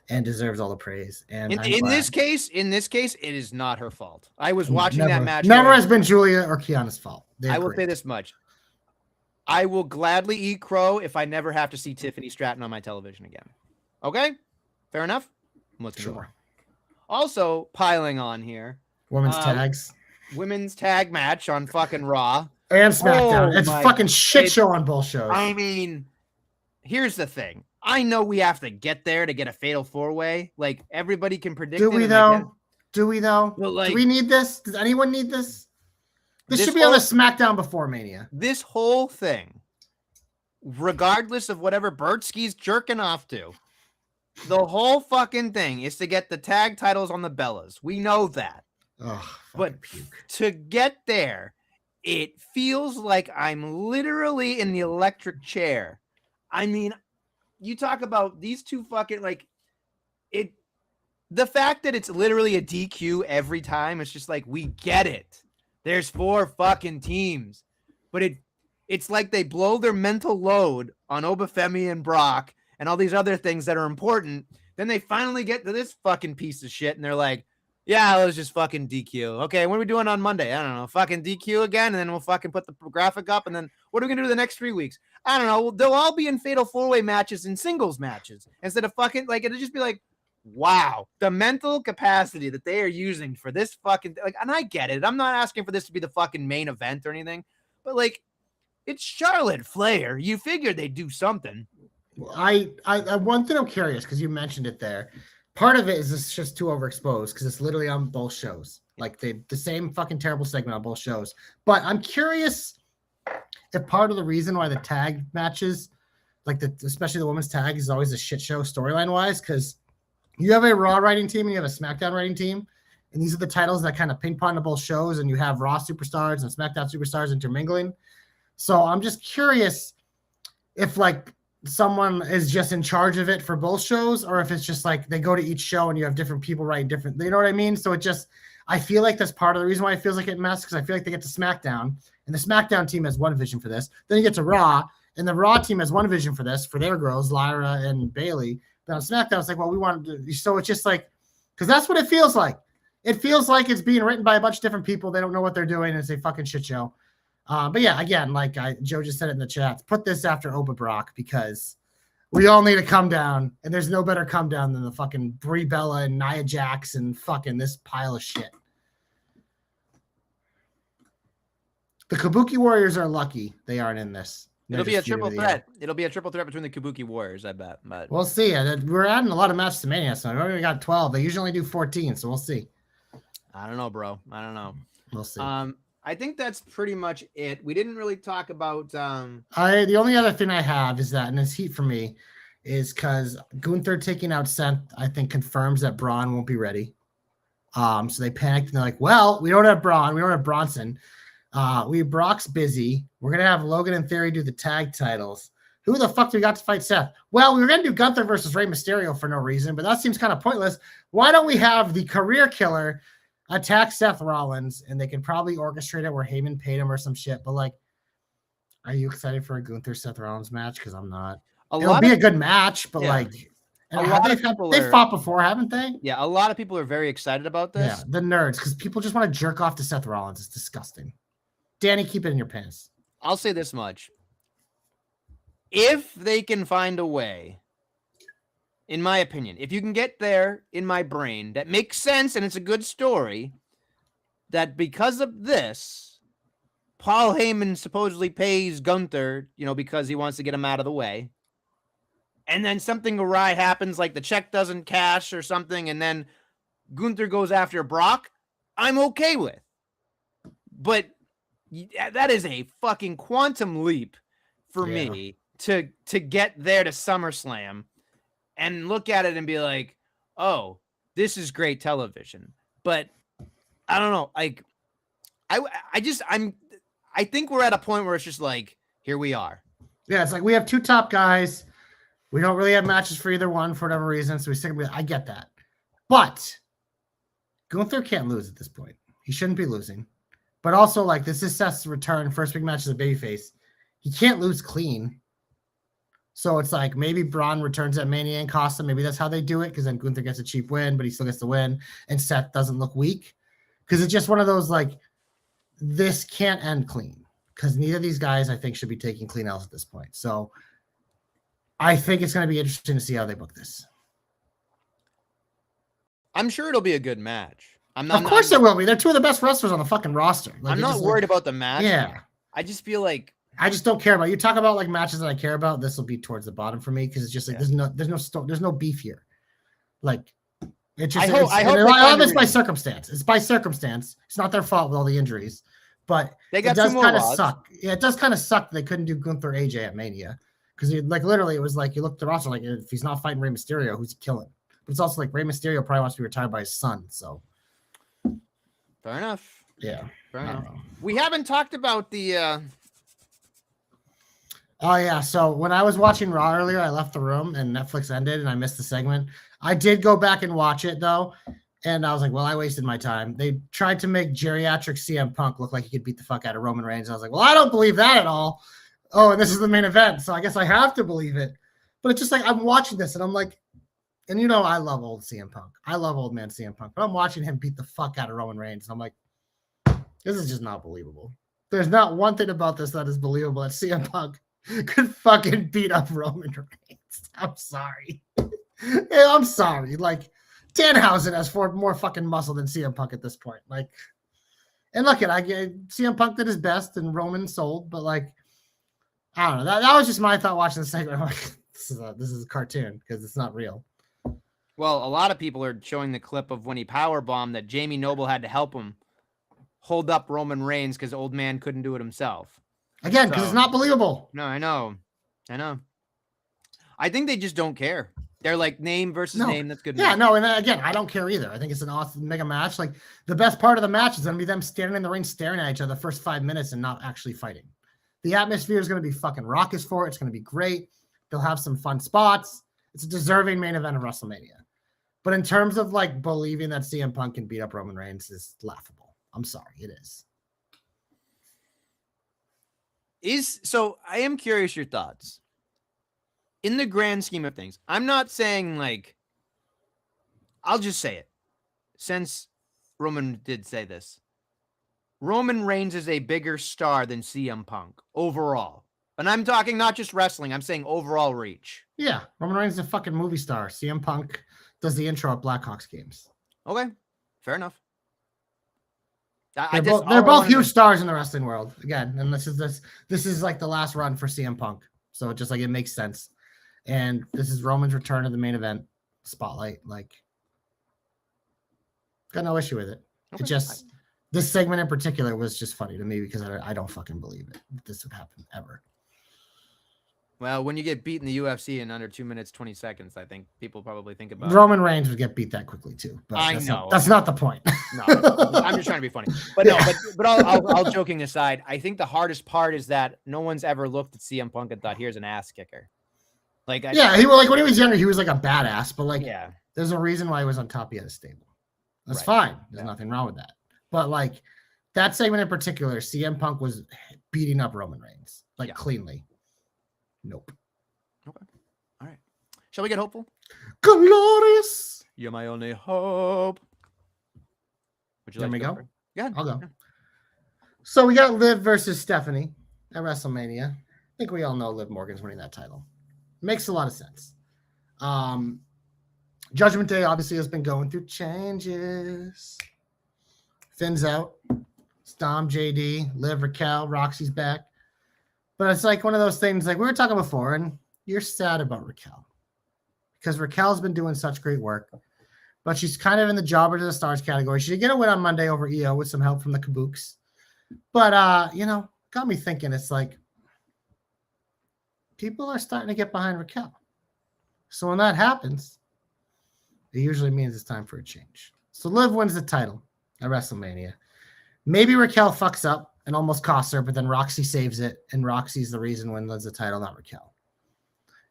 and deserves all the praise. And in this case, it is not her fault. I was watching that match. Never has been Julia or Kiana's fault. I will say this much. I will gladly eat crow if I never have to see Tiffany Stratton on my television again. Okay? Fair enough? Let's go. Sure. Also, piling on here. Women's tags. Women's tag match on fucking Raw. And SmackDown. It's a fucking shit show on both shows. I mean, here's the thing. I know we have to get there to get a fatal four-way. Like, everybody can predict it. Do we, though? Do we, though? Well, like, do we need this? Does anyone need this? This should be on a SmackDown before Mania. This whole thing, regardless of whatever Bertski's jerking off to, the whole fucking thing is to get the tag titles on the Bellas. We know that. Oh, but to get there, it feels like I'm literally in the electric chair. I mean, you talk about these two fucking, like, it. The fact that it's literally a DQ every time, it's just like, we get it. There's 4 fucking teams, but it's like they blow their mental load on Obafemi and Brock and all these other things that are important. Then they finally get to this fucking piece of shit, and they're like, yeah, let's just fucking DQ. Okay, what are we doing on Monday? I don't know. Fucking DQ again, and then we'll fucking put the graphic up, and then what are we going to do the next 3 weeks? I don't know. They'll all be in fatal 4-way matches and singles matches instead of fucking, like, it'll just be like, wow, the mental capacity that they are using for this fucking, like, and I get it. I'm not asking for this to be the fucking main event or anything, but like, it's Charlotte Flair. You figured they'd do something. I one thing I'm curious because you mentioned it there. Part of it is it's just too overexposed because it's literally on both shows, like the same fucking terrible segment on both shows. But I'm curious if part of the reason why the tag matches, like especially the women's tag, is always a shit show storyline wise, because you have a Raw writing team and you have a SmackDown writing team, and these are the titles that kind of ping pong to both shows, and you have Raw superstars and SmackDown superstars intermingling. So I'm just curious if like someone is just in charge of it for both shows, or if it's just like they go to each show and you have different people writing different, you know what I mean? So it just, I feel like that's part of the reason why it feels like it messed, because I feel like they get to SmackDown and the SmackDown team has one vision for this. Then you get to Raw and the Raw team has one vision for this, for their girls, Lyra and Bailey. But on SmackDown, it's like, well, we want to, so it's just like, because that's what it feels like. It feels like it's being written by a bunch of different people. They don't know what they're doing. It's a fucking shit show. But yeah, again, like Joe just said it in the chat, put this after Oba Brock, because we all need to come down, and there's no better come down than the fucking Brie Bella and Nia Jax and fucking this pile of shit. The Kabuki Warriors are lucky they aren't in this. It'll be a triple threat. It'll be a triple threat between the Kabuki Warriors, I bet. But we'll see. We're adding a lot of matches to Mania, so we've already got 12. They usually do 14, so we'll see. I don't know, bro. I don't know. We'll see. I think that's pretty much it. We didn't really talk about. The only other thing I have is that, and it's heat for me, is because Gunther taking out Seth, I think confirms that Braun won't be ready. So they panicked and they're like, "Well, we don't have Braun. We don't have Bronson. Brock's busy. We're gonna have Logan and Theory do the tag titles. Who the fuck do we got to fight Seth? Well, we were gonna do Gunther versus Rey Mysterio for no reason, but that seems kind of pointless. Why don't we have the career killer attack Seth Rollins, and they can probably orchestrate it where Heyman paid him or some shit? But like, are you excited for a Gunther Seth Rollins match? Because I'm not. It'll be a good match, but like, they've fought before, haven't they? Yeah, a lot of people are very excited about this. Yeah, the nerds, because people just want to jerk off to Seth Rollins. It's disgusting. Danny, keep it in your pants. I'll say this much. If they can find a way, in my opinion, if you can get there in my brain, that makes sense and it's a good story, that because of this, Paul Heyman supposedly pays Gunther, because he wants to get him out of the way. And then something awry happens, like the check doesn't cash or something, and then Gunther goes after Brock, I'm okay with. But that is a fucking quantum leap for me to get there to SummerSlam and look at it and be like, oh, this is great television. But I don't know. Like, I think we're at a point where it's just like, here we are. Yeah, it's like we have two top guys. We don't really have matches for either one for whatever reason. So I get that. But Gunther can't lose at this point. He shouldn't be losing. But also, like, this is Seth's return, first big match as a babyface. He can't lose clean. So it's like maybe Braun returns at Mania and costs him. Maybe that's how they do it, because then Gunther gets a cheap win, but he still gets the win, and Seth doesn't look weak. Because it's just one of those, like, this can't end clean. Because neither of these guys, I think, should be taking clean L's at this point. So I think it's going to be interesting to see how they book this. I'm sure it'll be a good match. Of course it will be. They're two of the best wrestlers on the fucking roster. Like, I'm not worried about the match. Yeah. I just feel like I just don't care about. You talk about like matches that I care about. This will be towards the bottom for me because it's just like there's no beef here. Like it's just I hope it's by circumstance. It's by circumstance. It's not their fault with all the injuries, but they got it does kind of suck. Yeah, it does kind of suck that they couldn't do Gunther AJ at Mania because like literally it was like you look at the roster like if he's not fighting Rey Mysterio, who's he killing? But it's also like Rey Mysterio probably wants to be retired by his son. So fair enough. Yeah. Fair enough. We haven't talked about the Oh, yeah. So when I was watching Raw earlier, I left the room and Netflix ended and I missed the segment. I did go back and watch it, though. And I was like, well, I wasted my time. They tried to make geriatric CM Punk look like he could beat the fuck out of Roman Reigns. I was like, well, I don't believe that at all. Oh, and this is the main event. So I guess I have to believe it. But it's just like I'm watching this and I'm like, and I love old CM Punk. I love old man CM Punk. But I'm watching him beat the fuck out of Roman Reigns. And I'm like, this is just not believable. There's not one thing about this that is believable that CM Punk could fucking beat up Roman Reigns. I'm sorry. I'm sorry. Like, Danhausen has more fucking muscle than CM Punk at this point. Like, and look at CM Punk did his best and Roman sold, but like, I don't know. That was just my thought watching the segment. I'm like, this is a cartoon because it's not real. Well, a lot of people are showing the clip of when he powerbombed that Jamie Noble had to help him hold up Roman Reigns because old man couldn't do it himself. Again, because it's not believable. No, I know. I think they just don't care. They're like name versus name. That's good. Yeah, no, and again, I don't care either. I think it's an awesome mega match. Like the best part of the match is going to be them standing in the ring staring at each other the first 5 minutes and not actually fighting. The atmosphere is going to be fucking raucous for it. It's going to be great. They'll have some fun spots. It's a deserving main event of WrestleMania. But in terms of like believing that CM Punk can beat up Roman Reigns is laughable. I'm sorry, it is. So I am curious your thoughts. In the grand scheme of things, I'm not saying like, I'll just say it. Since Roman did say this, Roman Reigns is a bigger star than CM Punk overall. And I'm talking not just wrestling, I'm saying overall reach. Yeah, Roman Reigns is a fucking movie star. CM Punk does the intro at Blackhawks games. Okay, fair enough. They're both huge stars in the wrestling world again, and this is like the last run for CM Punk, so just like it makes sense. And this is Roman's return to the main event spotlight. Like, got no issue with it. Okay. It just this segment in particular was just funny to me because I don't fucking believe it. This would happen ever. Well, when you get beat in the UFC in under 2 minutes 20 seconds, I think people probably think about Roman Reigns would get beat that quickly too. But I know that's not the point. No, I'm just trying to be funny. But no, but all joking aside, I think the hardest part is that no one's ever looked at CM Punk and thought, "Here's an ass kicker." Like, he was like when he was younger, he was like a badass, but like, there's a reason why he was on top. He had a stable. That's fine. There's nothing wrong with that. But like that segment in particular, CM Punk was beating up Roman Reigns cleanly. Nope. Okay. All right. Shall we get hopeful? Glorious. You're my only hope. Would you like to go? Yeah, I'll go. Yeah. So we got Liv versus Stephanie at WrestleMania. I think we all know Liv Morgan's winning that title. Makes a lot of sense. Judgment Day obviously has been going through changes. Finn's out. It's Dom, JD, Liv, Raquel, Roxy's back. But it's like one of those things like we were talking before, and you're sad about Raquel because Raquel's been doing such great work, but she's kind of in the jobber to the stars category. She did get a win on Monday over EO with some help from the Kabooks. But, got me thinking it's like people are starting to get behind Raquel. So when that happens, it usually means it's time for a change. So Liv wins the title at WrestleMania. Maybe Raquel fucks up and almost costs her, but then Roxy saves it, and Roxy's the reason wins the title, not Raquel.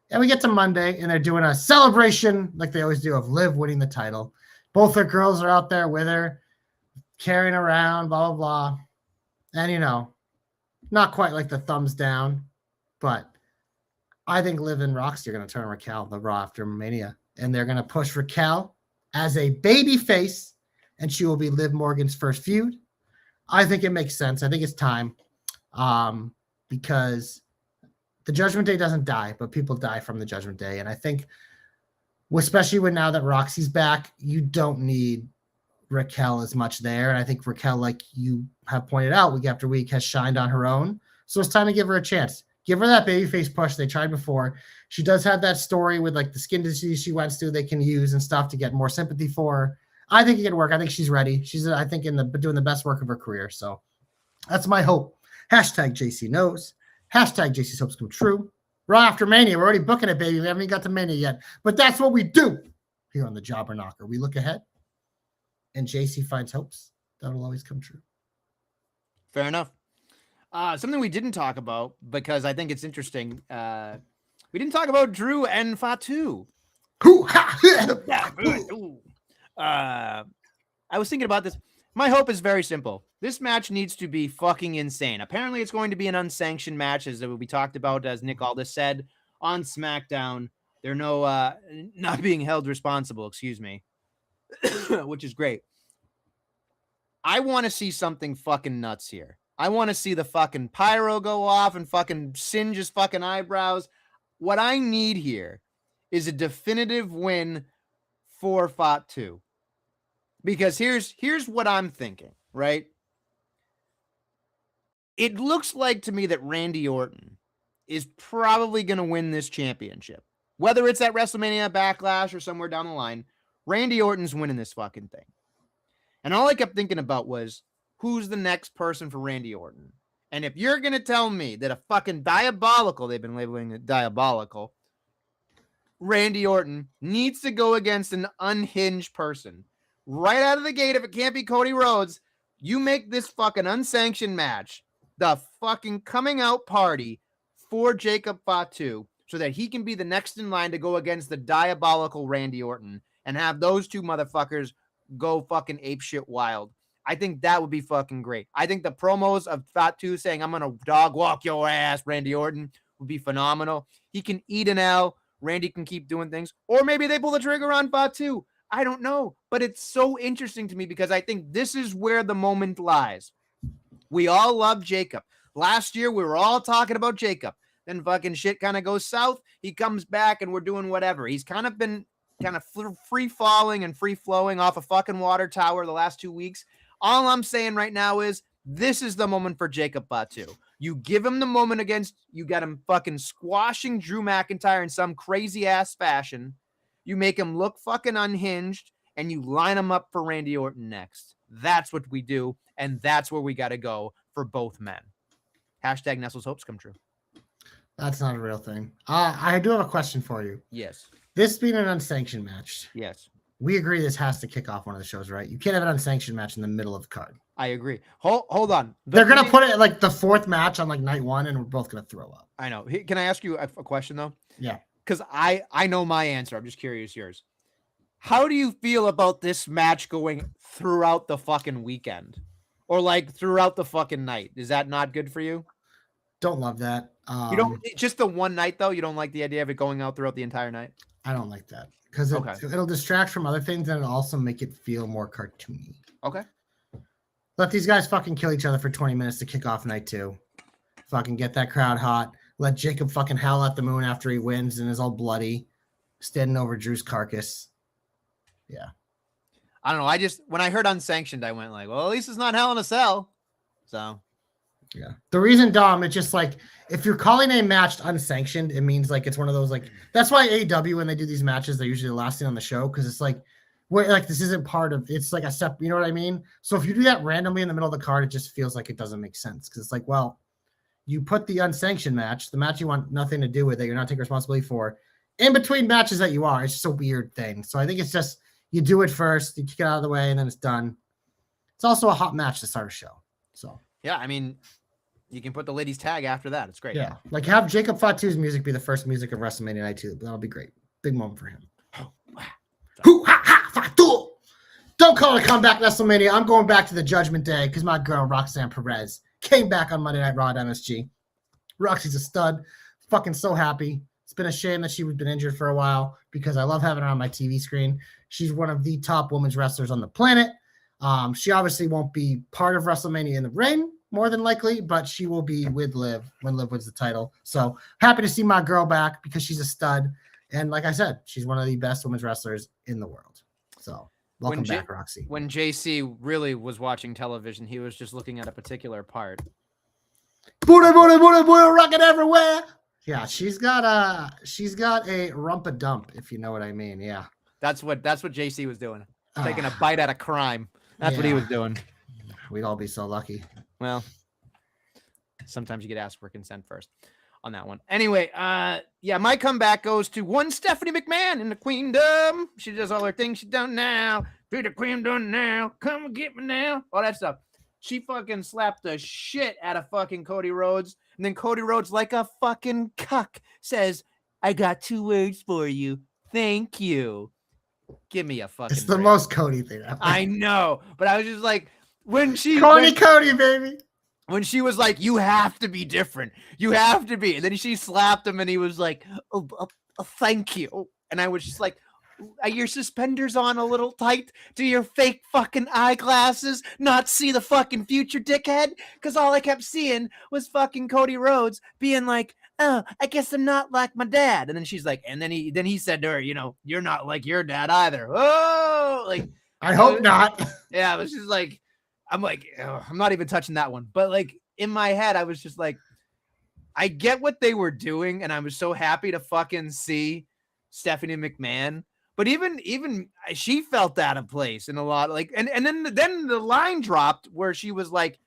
And we get to Monday, and they're doing a celebration like they always do of Liv winning the title. Both her girls are out there with her, carrying around, blah, blah, blah. And, not quite like the thumbs down, but I think Liv and Roxy are going to turn Raquel the Raw after Mania, and they're going to push Raquel as a baby face, and she will be Liv Morgan's first feud. I think it makes sense. I think it's time because the Judgment Day doesn't die, but people die from the Judgment Day. And I think, especially when now that Roxy's back, you don't need Raquel as much there. And I think Raquel, like you have pointed out week after week, has shined on her own. So it's time to give her a chance. Give her that babyface push they tried before. She does have that story with like the skin disease she went through they can use and stuff to get more sympathy for her. I think it can work. I think she's ready. She's, I think, doing the best work of her career. So that's my hope. Hashtag JC knows. Hashtag JC's hopes come true. Raw after Mania. We're already booking it, baby. We haven't even got to Mania yet. But that's what we do here on the Jobber Knocker. We look ahead, and JC finds hopes that will always come true. Fair enough. Something we didn't talk about, because I think it's interesting. We didn't talk about Drew and Fatu. I was thinking about this. My hope is very simple. This match needs to be fucking insane. Apparently, it's going to be an unsanctioned match, as we talked about, as Nick Aldis said on SmackDown. They're not being held responsible, excuse me, which is great. I want to see something fucking nuts here. I want to see the fucking pyro go off and fucking singe his fucking eyebrows. What I need here is a definitive win for Fatu. Because here's what I'm thinking, right? It looks like to me that Randy Orton is probably going to win this championship. Whether it's at WrestleMania, Backlash, or somewhere down the line, Randy Orton's winning this fucking thing. And all I kept thinking about was, who's the next person for Randy Orton? And if you're going to tell me that a fucking diabolical, they've been labeling it diabolical, Randy Orton needs to go against an unhinged person right out of the gate, if it can't be Cody Rhodes, you make this fucking unsanctioned match the fucking coming out party for Jacob Fatu so that he can be the next in line to go against the diabolical Randy Orton and have those two motherfuckers go fucking apeshit wild. I think that would be fucking great. I think the promos of Fatu saying, I'm going to dog walk your ass, Randy Orton, would be phenomenal. He can eat an L. Randy can keep doing things. Or maybe they pull the trigger on Fatu. I don't know. But it's so interesting to me because I think this is where the moment lies. We all love Jacob. Last year, we were all talking about Jacob. Then fucking shit kind of goes south. He comes back and we're doing whatever. He's kind of been free falling and free flowing off a fucking water tower the last 2 weeks. All I'm saying right now is this is the moment for Jacob Fatu. You give him the moment you got him fucking squashing Drew McIntyre in some crazy ass fashion. You make him look fucking unhinged and you line him up for Randy Orton next. That's what we do. And that's where we got to go for both men. Hashtag Nestle's hopes come true. That's not a real thing. I do have a question for you. Yes. This being an unsanctioned match. Yes. We agree this has to kick off one of the shows, right? You can't have an unsanctioned match in the middle of the card. I agree. Hold on. They're going to put it like the fourth match on like night one, and we're both going to throw up. I know. Can I ask you a question, though? Yeah. Because I know my answer. I'm just curious yours. How do you feel about this match going throughout the fucking weekend? Or like throughout the fucking night? Is that not good for you? Don't love that. You don't just the one night though. You don't like the idea of it going out throughout the entire night. I don't like that because it'll distract from other things and it'll also make it feel more cartoony. Okay. Let these guys fucking kill each other for 20 minutes to kick off night two. Fucking get that crowd hot. Let Jacob fucking howl at the moon after he wins and is all bloody, standing over Drew's carcass. Yeah. I don't know. When I heard unsanctioned, I went like, well, at least it's not Hell in a Cell. So. Yeah. The reason, Dom, it's just like if you're calling a match unsanctioned, it means like it's one of those like that's why AEW when they do these matches, they're usually the last thing on the show because it's like this isn't part of it's like a step, you know what I mean? So if you do that randomly in the middle of the card, it just feels like it doesn't make sense because it's like, well, you put the unsanctioned match, the match you want nothing to do with it, you're not taking responsibility for, in between matches that you are. It's just a weird thing. So I think it's just you do it first, you kick it out of the way, and then it's done. It's also a hot match to start a show. So yeah, I mean. You can put the ladies tag after that. It's great. Yeah. Like have Jacob Fatu's music be the first music of WrestleMania Night 2. That'll be great. Big moment for him. Fatu! Don't call it a comeback WrestleMania. I'm going back to the Judgment Day because my girl Roxanne Perez came back on Monday Night Raw at MSG. Roxy's a stud. Fucking so happy. It's been a shame that she's been injured for a while because I love having her on my TV screen. She's one of the top women's wrestlers on the planet. She obviously won't be part of WrestleMania in the ring, more than likely, but she will be with Liv when Liv wins the title. So happy to see my girl back because she's a stud. And like I said, she's one of the best women's wrestlers in the world. So welcome back, Roxy. When JC really was watching television, he was just looking at a particular part. Booty, booty, booty, booty, rocking everywhere. Yeah, she's got a rump a dump, if you know what I mean. Yeah. That's what JC was doing. Taking a bite out of crime. That's what he was doing. We'd all be so lucky. Well, sometimes you get asked for consent first on that one. Anyway, my comeback goes to one Stephanie McMahon in the Queendom. She does all her things she done now. Be the queen done now. Come and get me now. All that stuff. She fucking slapped the shit out of fucking Cody Rhodes. And then Cody Rhodes, like a fucking cuck, says, I got 2 words for you. Thank you. Give me a fucking It's the most Cody thing ever. I know. But I was just like, Cody, baby. When she was like, you have to be different. You have to be. And then she slapped him and he was like, thank you. And I was just like, are your suspenders on a little tight? Do your fake fucking eyeglasses not see the fucking future, dickhead? Because all I kept seeing was fucking Cody Rhodes being like, oh, I guess I'm not like my dad. And then she's like, and then he said to her, you're not like your dad either. Oh, like, I hope not. Yeah, it was just like, I'm like, I'm not even touching that one. But like in my head, I was just like, I get what they were doing. And I was so happy to fucking see Stephanie McMahon. But even she felt out of place in a lot. Like, and then the line dropped where she was like,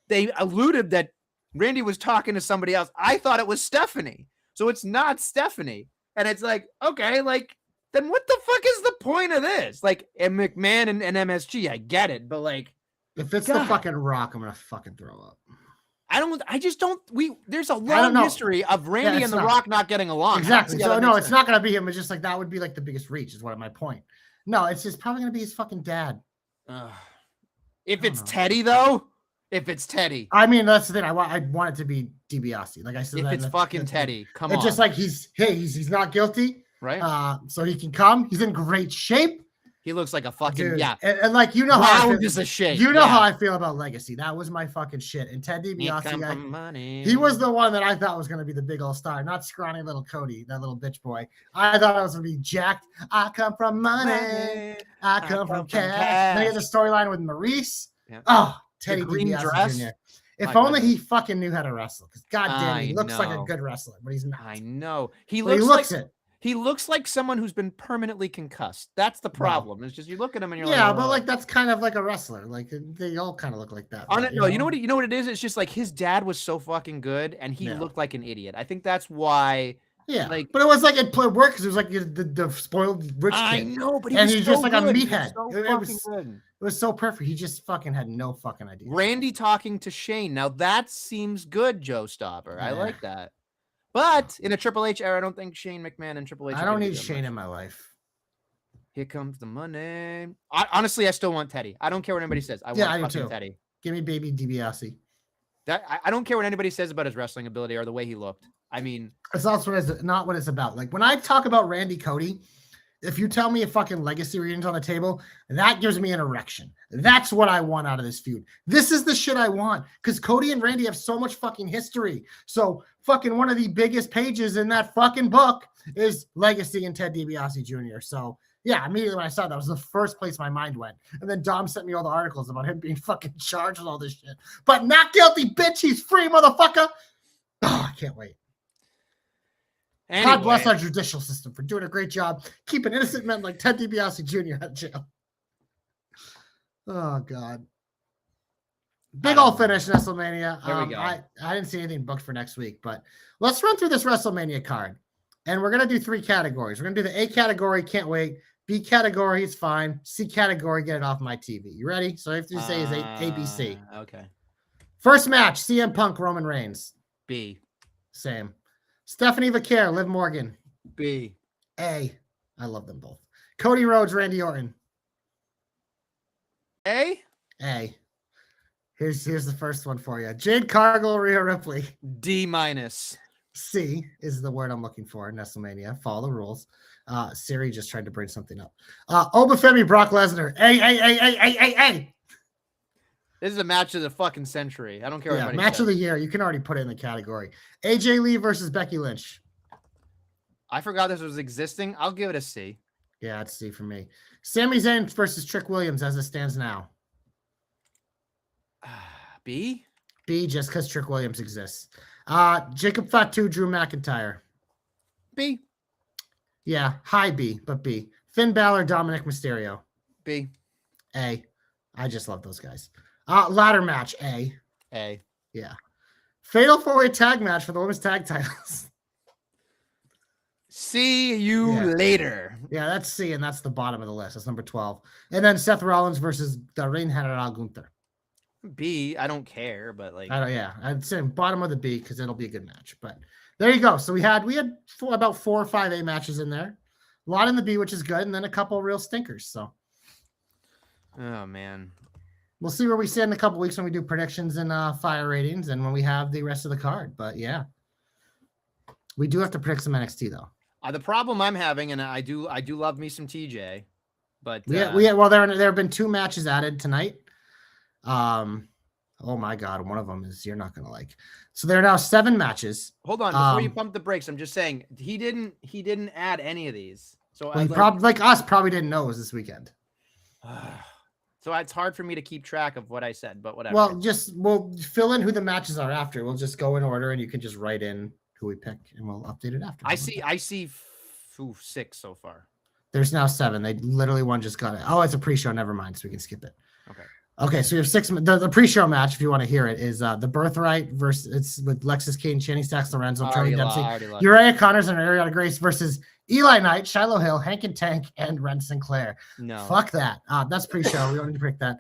they alluded that Randy was talking to somebody else. I thought it was Stephanie. So it's not Stephanie. And it's like, okay, like, then what the fuck is the point of this? Like, and McMahon and MSG, I get it. But like, if it's the fucking Rock, I'm gonna fucking throw up. There's a long history of Randy and The Rock not getting along. Exactly. So no, it's not gonna be him. It's just like that would be like the biggest reach, is what my point. No, it's just probably gonna be his fucking dad. If it's Teddy, though, I mean, that's the thing. I want it to be DiBiase. Like I said, if it's fucking Teddy, come on. It's just like he's not guilty, right? So he can come. He's in great shape. He looks like a fucking dude. And like how how I feel about Legacy. That was my fucking shit. And Ted DiBiase, he was the one that I thought was going to be the big old star, not scrawny little Cody, that little bitch boy. I thought I was going to be jacked. I come from money. I come from cash. Then he has a storyline with Maurice. Yeah. Oh, Teddy green DiBiase dress? Jr. If My only goodness. he fucking knew how to wrestle. Because goddamn, he I looks like a know. good wrestler, but he's not. I know. He But he looks looks like it. he looks like someone who's been permanently concussed. That's the Well, problem. It's just you look at him and you're yeah, like, but "Oh." like that's kind of like a wrestler. Like they all kind of look like that. On But, it, no, you know what it is? It's just like his dad was so fucking good and he Yeah. looked like an idiot. I think that's why. Yeah, Like, but it was like it worked because it was like the spoiled rich kid. I know, but he and was he's so just like good. a He was meathead. so It fucking good. was so perfect. He just fucking had no fucking idea. Randy talking to Shane. Now that seems good, Joe Stopper. I Yeah. like that. But in a Triple H era, I don't think Shane McMahon and Triple H. I don't need Shane in my life. Here comes the money. Honestly, I still want Teddy. I don't care what anybody says. I want fucking too. Teddy. Give me baby DiBiase. I don't care what anybody says about his wrestling ability or the way he looked. I mean, it's not what it's about. Like when I talk about Randy Cody, if you tell me a fucking legacy reunion's on the table, that gives me an erection. That's what I want out of this feud. This is the shit I want because Cody and Randy have so much fucking history. So fucking one of the biggest pages in that fucking book is Legacy and Ted DiBiase Jr. So yeah, immediately when I saw that was the first place my mind went. And then Dom sent me all the articles about him being fucking charged with all this shit. But not guilty, bitch. He's free, motherfucker. Oh, I can't wait. Anyway. God bless our judicial system for doing a great job keeping innocent men like Ted DiBiase Jr. out of jail. Oh, God. Big old finish, Nestlemania. There we go. I didn't see anything booked for next week, but let's run through this WrestleMania card. And we're going to do 3 categories. We're going to do the A category, can't wait. B category is fine. C category, get it off my TV. You ready? So I have to say is A, B, C. Okay. First match, CM Punk, Roman Reigns. B. Same. Stephanie Vaquer, Liv Morgan. B. A. I love them both. Cody Rhodes, Randy Orton. A. A. Here's the first one for you. Jade Cargill, Rhea Ripley. D-. C is the word I'm looking for. Nestlemania. Follow the rules. Siri just tried to bring something up. Obafemi, Brock Lesnar. A. This is a match of the fucking century. I don't care. Yeah, match of the year. You can already put it in the category. AJ Lee versus Becky Lynch. I forgot this was existing. I'll give it a C. Yeah, it's C for me. Sami Zayn versus Trick Williams as it stands now. B. B, just because Trick Williams exists. Jacob Fatu, Drew McIntyre. B. Yeah, high B, but B. Finn Balor, Dominic Mysterio. B. A. I just love those guys. Ladder match, A. A. Yeah. Fatal 4-way tag match for the women's tag titles. See you later. Yeah, that's C, and that's the bottom of the list. That's number 12. And then Seth Rollins versus Darren General Gunther. B. I don't care, but like, I'd say bottom of the B because it'll be a good match. But there you go. So we had about 4 or 5 A matches in there. A lot in the B, which is good, and then a couple real stinkers. So, oh man, we'll see where we stand in a couple weeks when we do predictions and fire ratings, and when we have the rest of the card. But yeah, we do have to predict some NXT though. The problem I'm having, and I do love me some TJ, but well, there have been 2 matches added tonight. Oh my God, one of them is you're not gonna like. So there are now 7 matches. Hold on, before you pump the brakes, I'm just saying he didn't add any of these. So well, he probably like us probably didn't know it was this weekend. So it's hard for me to keep track of what I said, but whatever. Well, we'll fill in who the matches are after. We'll just go in order, and you can just write in who we pick, and we'll update it after. I see 6 so far. There's now 7. They literally one just got it. Oh, it's a pre-show. Never mind. So we can skip it. Okay. So you have 6. The pre-show match, if you want to hear it, is the Birthright versus it's with Lexis Kane, Channing Stacks, Lorenzo, Tony Dempsey, Uriah Connors, and Ariana Grace versus Eli Knight, Shiloh Hill, Hank and Tank, and Ren Sinclair. No, fuck that. That's pre-show. We don't need to pick that.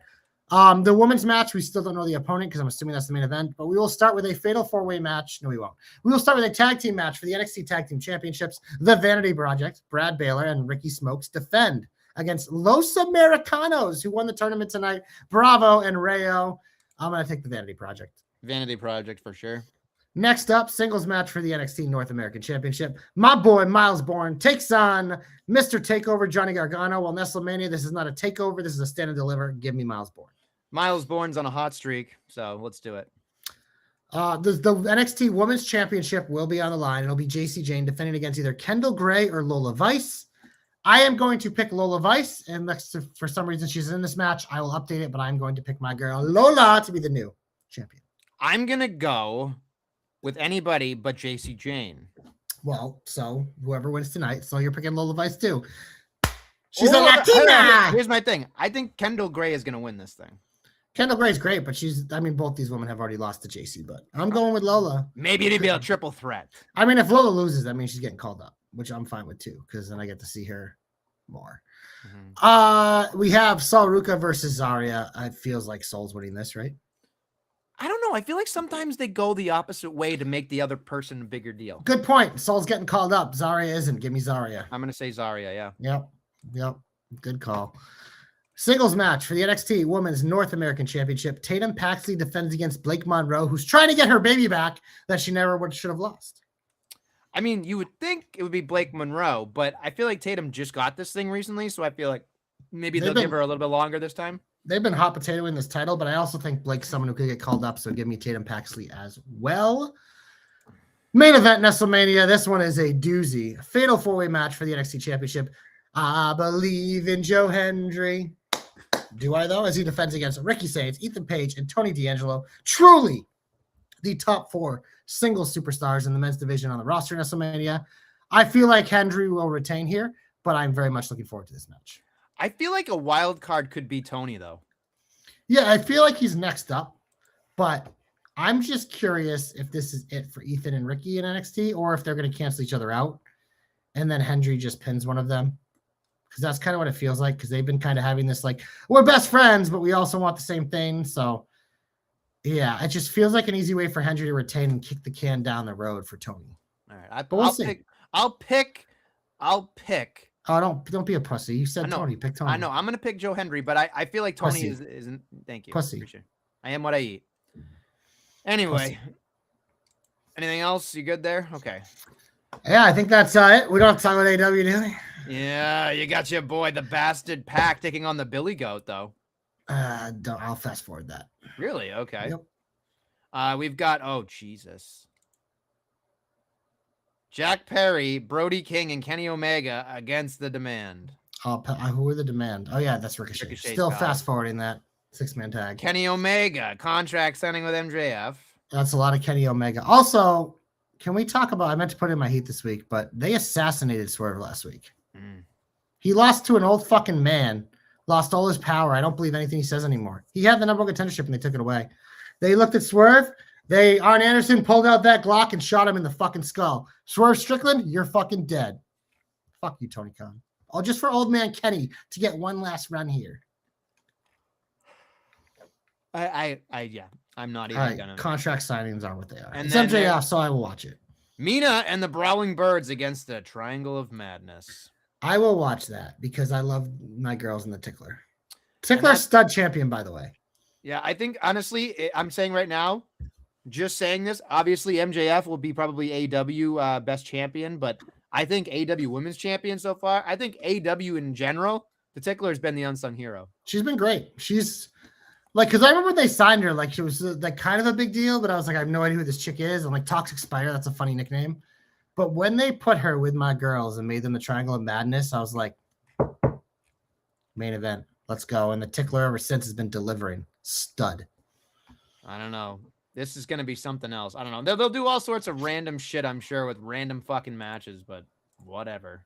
The women's match, we still don't know the opponent because I'm assuming that's the main event, but we will start with a fatal 4-way match. No, we won't. We will start with a tag team match for the NXT Tag Team Championships. The Vanity Project, Brad Baylor and Ricky Smokes defend against Los Americanos, who won the tournament tonight. Bravo and Rayo. I'm going to take the Vanity Project. Vanity Project for sure. Next up, singles match for the NXT North American Championship. My boy, Miles Bourne, takes on Mr. Takeover, Johnny Gargano. Well, Nestlemania, this is not a takeover. This is a stand and deliver. Give me Miles Bourne. Miles Bourne's on a hot streak, so let's do it. The NXT Women's Championship will be on the line. It'll be JC Jane defending against either Kendall Gray or Lola Vice. I am going to pick Lola Vice, and for some reason she's in this match. I will update it, but I'm going to pick my girl Lola to be the new champion. I'm going to go with anybody but JC Jane. Well, so whoever wins tonight, so you're picking Lola Vice too. She's a Latina. Here's my thing. I think Kendall Gray is going to win this thing. Kendall Gray's great, but both these women have already lost to JC, but I'm going with Lola. Maybe it'd be a triple threat. I mean, if Lola loses, that means she's getting called up, which I'm fine with too, because then I get to see her more. We have Sol Ruka versus Zarya. It feels like Sol's winning this, right? I don't know. I feel like sometimes they go the opposite way to make the other person a bigger deal. Good point. Sol's getting called up. Zarya isn't. Give me Zarya. I'm going to say Zarya, yeah. Yep. Good call. Singles match for the NXT Women's North American Championship. Tatum Paxley defends against Blake Monroe, who's trying to get her baby back that she never should have lost. I mean, you would think it would be Blake Monroe, but I feel like Tatum just got this thing recently, so I feel like maybe they'll give her a little bit longer this time. They've been hot potato in this title, but I also think Blake's someone who could get called up, so give me Tatum Paxley as well. Main event, Nestlemania. This one is a doozy. Fatal four-way match for the NXT Championship. I believe in Joe Hendry. Do I, though? As he defends against Ricky Sainz, Ethan Page, and Tony D'Angelo. Truly the top 4 single superstars in the men's division on the roster in WrestleMania. I feel like Hendry will retain here, but I'm very much looking forward to this match. I feel like a wild card could be Tony, though. Yeah, I feel like he's next up, but I'm just curious if this is it for Ethan and Ricky in NXT, or if they're going to cancel each other out, and then Hendry just pins one of them. Because that's kind of what it feels like, because they've been kind of having this, like, we're best friends, but we also want the same thing. So, yeah, it just feels like an easy way for Hendry to retain and kick the can down the road for Tony. All right. I'll pick. Oh, don't be a pussy. You said Tony. Pick Tony. I know. I'm going to pick Joe Hendry, but I feel like Tony isn't. Thank you. Pussy. Appreciate it. I am what I eat. Anyway. Pussy. Anything else? You good there? Okay. Yeah, I think that's it. We don't have to talk about AW, do we? Yeah, you got your boy, the Bastard Pack, taking on the Billy Goat, though. I'll fast forward that. Really? Okay. Yep. We've got, Jesus. Jack Perry, Brody King, and Kenny Omega against the Demand. Who are the Demand? Oh, yeah, that's Ricochet. Still fast forwarding that 6-man tag. Kenny Omega, contract signing with MJF. That's a lot of Kenny Omega. Also, can we talk about, I meant to put in my heat this week, but they assassinated Swerve last week. He lost to an old fucking man, lost all his power. I don't believe anything he says anymore. He had the number 1 contendership and they took it away. They looked at Swerve. Arn Anderson pulled out that Glock and shot him in the fucking skull. Swerve Strickland, you're fucking dead. Fuck you, Tony Khan. Oh, just for old man Kenny to get one last run here. I'm not even gonna. Contract signings are what they are. And it's MJF, so I will watch it. Mina and the Brawling Birds against the Triangle of Madness. I will watch that because I love my girls in the Tickler. Tickler stud champion, by the way. Yeah, I think honestly, I'm saying right now, just saying this, obviously MJF will be probably AW best champion, but I think AW women's champion so far. I think AW in general, the Tickler has been the unsung hero. She's been great. She's like, because I remember they signed her, like she was like kind of a big deal, but I was like, I have no idea who this chick is. I'm like, Toxic Spider, that's a funny nickname. But when they put her with my girls and made them the Triangle of Madness, I was like, main event, let's go. And the Tickler ever since has been delivering. Stud. I don't know. This is going to be something else. I don't know. They'll do all sorts of random shit, I'm sure, with random fucking matches, but whatever.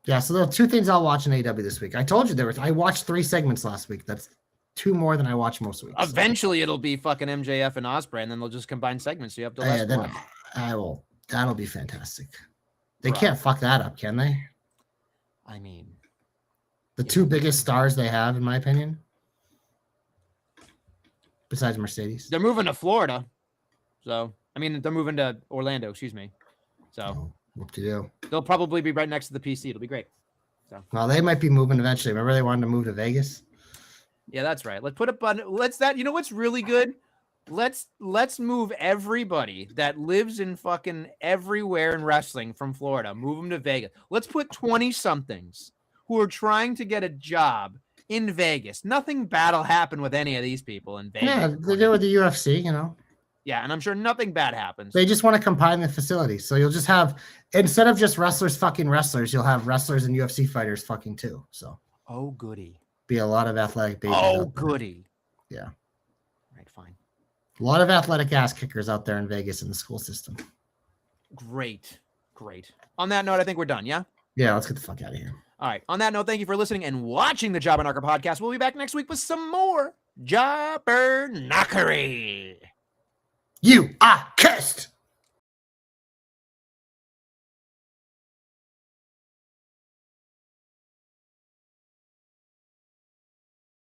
Yeah, so there are 2 things I'll watch in AW this week. I told you I watched 3 segments last week. That's 2 more than I watch most weeks. Eventually it'll be fucking MJF and Ospreay, and then they'll just combine segments. So you have to less. That'll be fantastic. They can't fuck that up, can they? I mean, the 2 biggest stars they have, in my opinion, besides Mercedes. They're moving to Florida. So, I mean, they're moving to Orlando, excuse me. So, what to do? They'll probably be right next to the PC. It'll be great. So, well, they might be moving eventually. Remember they wanted to move to Vegas? Yeah, that's right. Let's put a button. You know what's really good? Let's move everybody that lives in fucking everywhere in wrestling from Florida. Move them to Vegas. Let's put 20-somethings who are trying to get a job in Vegas. Nothing bad will happen with any of these people in Vegas. Yeah, they do with the UFC, you know. Yeah, and I'm sure nothing bad happens. They just want to combine the facilities. So you'll just have, instead of just wrestlers fucking wrestlers, you'll have wrestlers and UFC fighters fucking too. So. Oh, goody. Be a lot of athletic babies. Oh, goody. Yeah. Right, fine. A lot of athletic ass kickers out there in Vegas in the school system. Great. On that note, I think we're done, yeah? Yeah, let's get the fuck out of here. All right. On that note, thank you for listening and watching the Jobber Knocker podcast. We'll be back next week with some more Jobber Knockery. You are cursed.